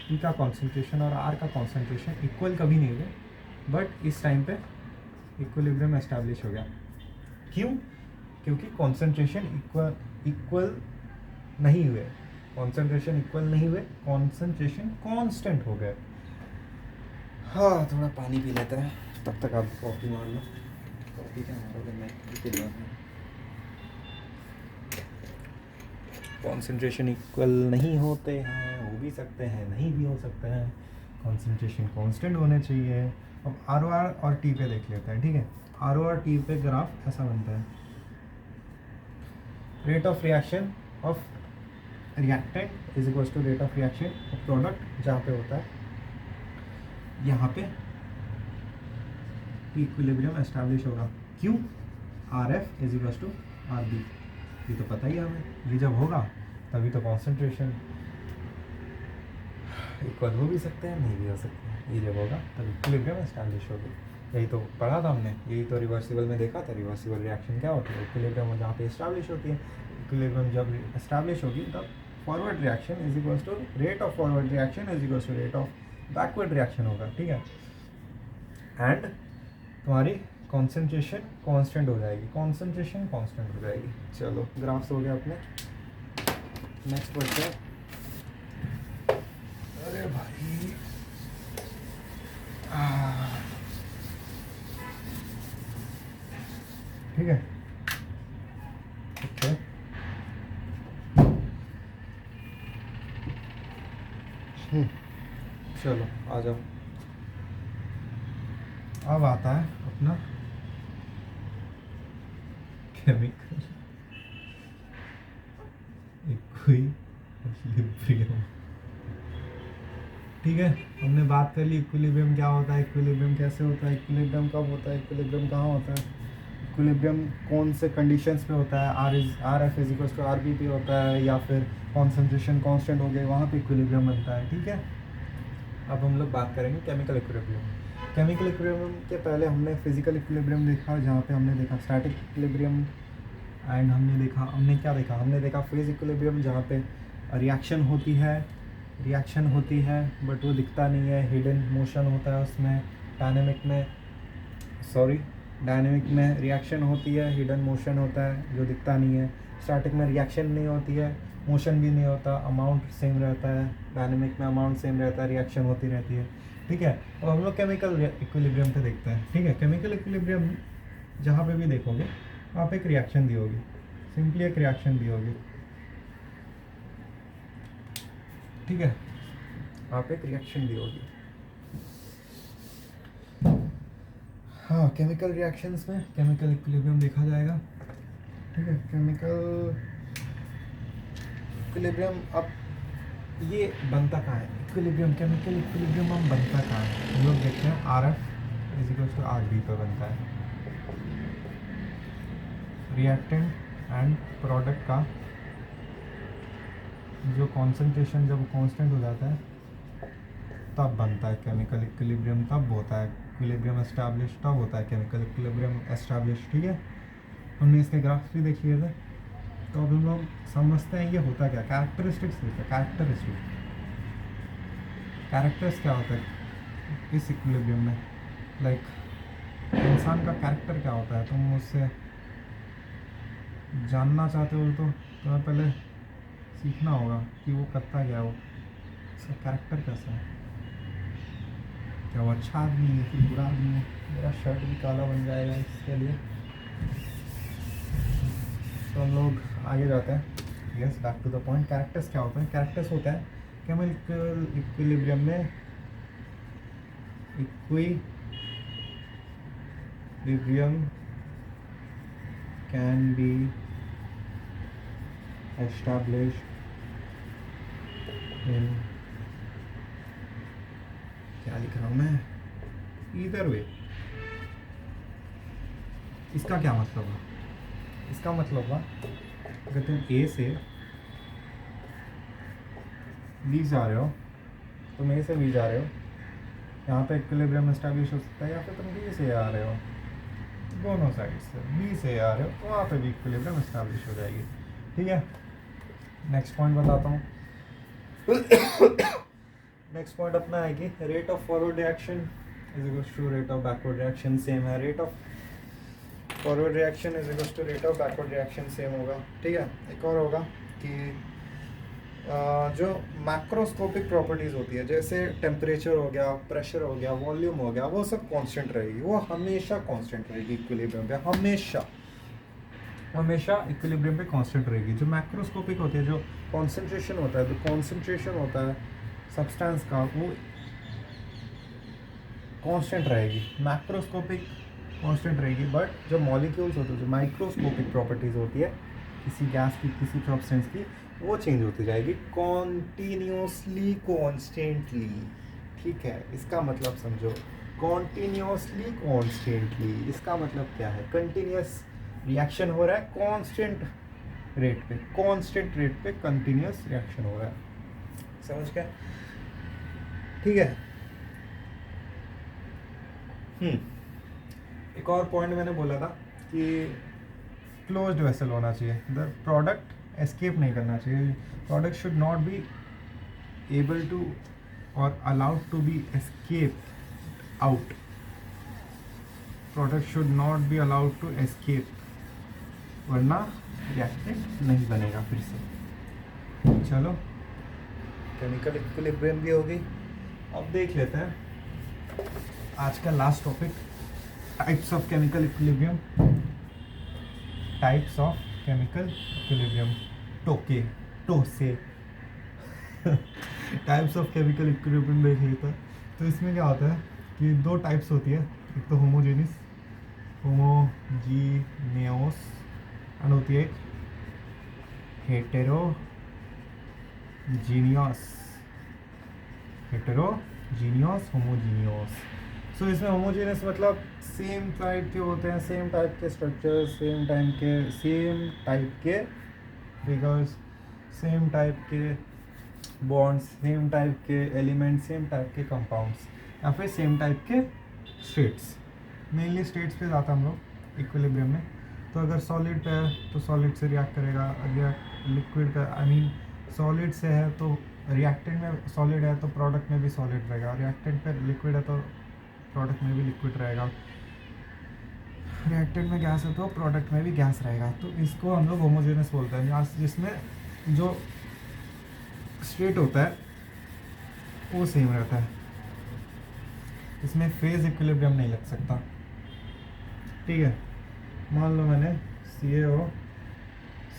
पी का कॉन्सेंट्रेशन और आर का कॉन्सेंट्रेशन इक्वल कभी नहीं हुए, बट इस टाइम पे इक्विलिब्रियम एस्टैब्लिश हो गया। क्यों? क्योंकि कॉन्सेंट्रेशन इक्वल नहीं हुए, कॉन्सेंट्रेशन इक्वल नहीं हुए, कॉन्सेंट्रेशन कांस्टेंट हो गए। हाँ, थोड़ा पानी पी लेते हैं, तब तक आप कॉफ़ी मार लो। कॉफ़ी क्या मारोगे, मैं पी लूँगा। कॉन्सेंट्रेशन इक्वल नहीं होते हैं, हो भी सकते हैं नहीं भी हो सकते हैं, कॉन्सेंट्रेशन कांस्टेंट होने चाहिए। अब आर ओ आर और टी पे देख लेते हैं, ठीक है। आर ओ आर टी पे ग्राफ ऐसा बनता है, rate of reaction of reactant is equals to rate of reaction of product, जहाँ पे होता है यहाँ पे इक्विलिब्रियम एस्टैब्लिश होगा। क्यों? R F is equals to R B, ये तो पता ही है हमें, ये जब होगा तभी तो कॉन्सेंट्रेशन इक्वल हो भी सकते हैं नहीं भी हो सकते हैं, ये जब होगा तब इक्विलिब्रियम एस्टैब्लिश होगी। यही तो पढ़ा था हमने, यही तो रिवर्सिबल में देखा था। रिवर्सिबल रिएक्शन क्या होती है, इक्विलिब्रियम जहाँ पे एस्टैब्लिश होती है, इक्विलिब्रियम जब एस्टैब्लिश होगी तब forward reaction is equals to rate of forward reaction is equals to rate of backward reaction होगा, ठीक है। एंड तुम्हारी कॉन्सेंट्रेशन कांस्टेंट हो जाएगी, कॉन्सेंट्रेशन कांस्टेंट हो जाएगी। चलो ग्राफ्स हो गए अपने, नेक्स्ट बढ़ते हैं। अरे भाई ठीक है, ओके। चलो आ जाओ, अब आता है अपना केमिकल इक्विलिब्रियम, ठीक है। हमने बात कर ली इक्विलिब्रियम क्या होता है, इक्विलिब्रियम कैसे होता है, इक्विलिब्रियम कब होता है, इक्विलिब्रियम कहाँ होता है, इक्विलिब्रियम कौन से कंडीशंस पे होता है, R F is equals to R B पे होता है, या फिर कॉन्सेंट्रेशन कांस्टेंट हो गए वहाँ पे इक्विलिब्रियम बनता है, ठीक है। अब हम लोग बात करेंगे केमिकल इक्विलिब्रियम। केमिकल इक्विलिब्रियम के पहले हमने फिजिकल इक्विलिब्रियम देखा, जहाँ पे हमने देखा स्टैटिक इक्विलिब्रियम, एंड हमने क्या देखा, हमने देखा फेज इक्विलिब्रियम, जहाँ पे रिएक्शन होती है रिएक्शन होती है बट वो दिखता नहीं है, हिडन मोशन होता है उसमें। डायनेमिक में रिएक्शन होती है, हिडन मोशन होता है जो दिखता नहीं है। स्टैटिक में रिएक्शन नहीं होती है, मोशन भी नहीं होता, अमाउंट सेम रहता है। डायनेमिक में अमाउंट सेम रहता है, रिएक्शन होती रहती है। ठीक है, और हम लोग केमिकल इक्विलिब्रियम पे देखते हैं। ठीक है, केमिकल इक्विलिब्रियम में जहाँ पे भी देखोगे वहाँ पे एक रिएक्शन दी होगी, सिंपली एक रिएक्शन दी होगी। ठीक है, वहाँ पे एक रिएक्शन दी होगी। हाँ, केमिकल रिएक्शंस में केमिकल इक्विलिब्रियम देखा जाएगा। ठीक है, केमिकल इक्विलिब्रियम अब ये बनता कहाँ है? इक्विलिब्रियम, केमिकल इक्विलिब्रियम हम बनता कहाँ है? हम लोग देखते हैं RF इजिकल्स टू RB पर बनता है। रिएक्टेंट एंड प्रोडक्ट का जो कॉन्सेंट्रेशन जब कांस्टेंट हो जाता है तब बनता है केमिकल इक्विलिब्रियम, तब होता है इक्विलिब्रियम एस्टैब्लिश, तब होता है केमिकल इक्विलिब्रियम एस्टैब्लिश। ठीक है, हमने इसके ग्राफ्स भी देख लिए थे, तो अब हम लोग समझते हैं ये होता क्या। कैरेक्टरिस्टिक्स देखते हैं। कैरेक्टर्स क्या होता है इस इक्विलिब्रियम में? लाइक इंसान का कैरेक्टर क्या होता है? तुम मुझसे जानना चाहते हो तो तुम्हें पहले सीखना होगा कि वो करता क्या, वो उसका कैरेक्टर कैसा है, क्या वो अच्छा आदमी है कि बुरा आदमी है। मेरा शर्ट भी काला बन जाएगा इसके लिए। तो हम लोग आगे जाते हैं। Yes, back to the point. Characters क्या होता है? कैरेक्टर्स होता है केमिकल इक्विलिब्रियम में equilibrium can be established in, क्या लिख रहा हूँ मैं, either way। इसका क्या मतलब हुआ? इसका मतलब हुआ अगर तुम A से B जा रहे हो, तुम A से B जा रहे हो, यहाँ पे इक्विलिब्रियम एस्टैब्लिश हो सकता है, या फिर तुम B से आ रहे हो, दोनों साइड से B से आ रहे हो, तो वहाँ पे भी इक्विलिब्रियम एस्टैब्लिश हो जाएगी। ठीक है, नेक्स्ट पॉइंट बताता हूँ। नेक्स्ट पॉइंट अपना है कि rate of forward reaction is equals to rate of backward reaction. Same है, rate of forward reaction is equals to rate of backward reaction same होगा। ठीक है, एक और होगा कि जो मैक्रोस्कोपिक प्रॉपर्टीज़ होती है, जैसे टेम्परेचर हो गया, प्रेशर हो गया, वॉल्यूम हो गया, वो सब कांस्टेंट रहेगी, वो हमेशा कांस्टेंट रहेगी इक्विलिब्रियम पे, हमेशा इक्विलिब्रियम पे कांस्टेंट रहेगी। जो मैक्रोस्कोपिक होती है, जो कॉन्सेंट्रेशन होता है, जो कॉन्सेंट्रेशन होता है सब्सटेंस का, वो कांस्टेंट रहेगी। मैक्रोस्कोपिक कांस्टेंट रहेगी, बट जो मॉलिक्यूल्स होते हैं, जो माइक्रोस्कोपिक प्रॉपर्टीज़ होती है किसी गैस की, किसी सब्सटेंस की, वो चेंज होती जाएगी कॉन्टीन्यूसली, कॉन्स्टेंटली। ठीक है, इसका मतलब समझो, कॉन्टीन्यूसली कॉन्स्टेंटली, इसका मतलब क्या है? कंटिन्यूस रिएक्शन हो रहा है कांस्टेंट रेट पे, कंटिन्यूस रिएक्शन हो रहा है। समझ गए? ठीक है। एक और पॉइंट मैंने बोला था कि क्लोज्ड वेसल होना चाहिए, द प्रोडक्ट एस्केप नहीं करना चाहिए। Product should not be able to और allowed to be escape out. Product should not be allowed to escape, वरना रिएक्टेंट नहीं बनेगा फिर से। चलो, केमिकल इक्विलिब्रियम भी होगी। अब देख लेते हैं आज का last topic, types of chemical equilibrium. Types of chemical equilibrium, टोसे टाइप्स ऑफ केमिकल इक्विलिब्रियम देख लेते हैं। तो इसमें क्या होता है कि दो टाइप्स होती है, एक तो होमोजीनियस एंड होती है एक हेटेरोजीनियस, होमोजीनियस। सो इसमें होमोजीनियस मतलब सेम टाइप के होते हैं, सेम टाइप के स्ट्रक्चर, सेम टाइप के फिगर्स, सेम टाइप के बॉन्ड्स, सेम टाइप के एलिमेंट्स, सेम टाइप के कंपाउंड्स, या फिर सेम टाइप के स्टेट्स। मेनली स्टेट्स पे जाता हम लोग इक्विलिब्रियम में। तो अगर सॉलिड पे है तो सॉलिड से रिएक्ट करेगा, अगर लिक्विड का सॉलिड से है तो रिएक्टेंट में सॉलिड है तो प्रोडक्ट में भी सॉलिड रहेगा, रिएक्टेंट पे लिक्विड है तो प्रोडक्ट में भी लिक्विड रहेगा, रिएक्टेंट में गैस है तो प्रोडक्ट में भी गैस रहेगा। तो इसको हम लोग होमोजेनस बोलते हैं, यहाँ जिसमें जो स्टेट होता है वो सेम रहता है, इसमें फेज इक्विलिब्रियम नहीं लग सकता। ठीक है, मान लो मैंने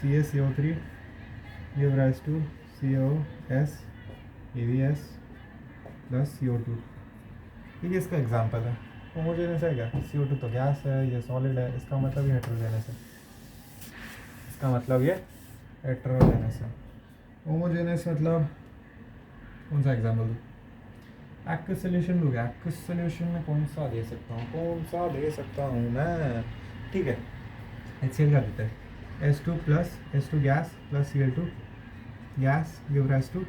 CaCO3 give rise to COS EVS plus CO2। ठीक है, इसका एग्जांपल है। होमोजेनस है क्या? CO2 तो गैस है, ये सॉलिड है, इसका मतलब ये हेट्रोजेनस है, इसका मतलब ये हेट्रोजेनस है। होमोजेनस मतलब कौन सा एग्जांपल दूँ? एक्वस सोल्यूशन दूँगा, एक्वस सोल्यूशन में कौन सा दे सकता हूँ मैं? ठीक है, HCl का देते हैं, H2 plus H2 gas plus Cl2 gas give rise to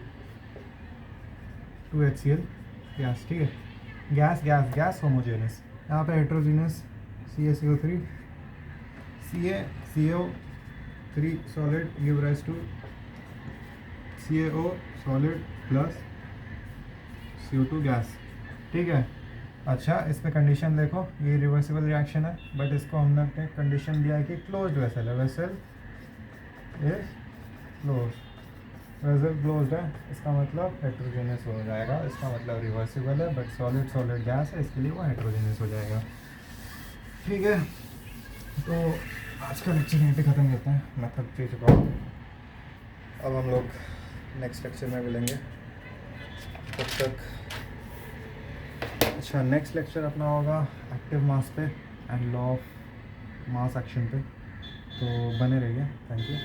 2HCl gas. ठीक है, गैस गैस गैस होमोजेनस। यहाँ पे heterogeneous CaCO3 CaCO3 solid give rise to CaO solid plus CO2 gas. ठीक है, अच्छा इस पे कंडीशन देखो, ये रिवर्सिबल रिएक्शन है, बट इसको हमने कंडीशन दिया है कि क्लोज्ड वेसल है, vessel is close, vessel closed है, इसका मतलब हेट्रोजेनस हो जाएगा, इसका मतलब रिवर्सिबल है, बट सॉलिड सॉलिड गैस है, इसके लिए वो हेट्रोजेनस हो जाएगा। ठीक है, तो आज का लेक्चर यहीं पे ख़त्म करते हैं, मैं थक चुका हूँ। अब हम लोग नेक्स्ट लेक्चर में मिलेंगे, तब तक अच्छा नेक्स्ट लेक्चर अपना होगा एक्टिव मास पे and law of mass action पे, तो बने रहिए। Thank you.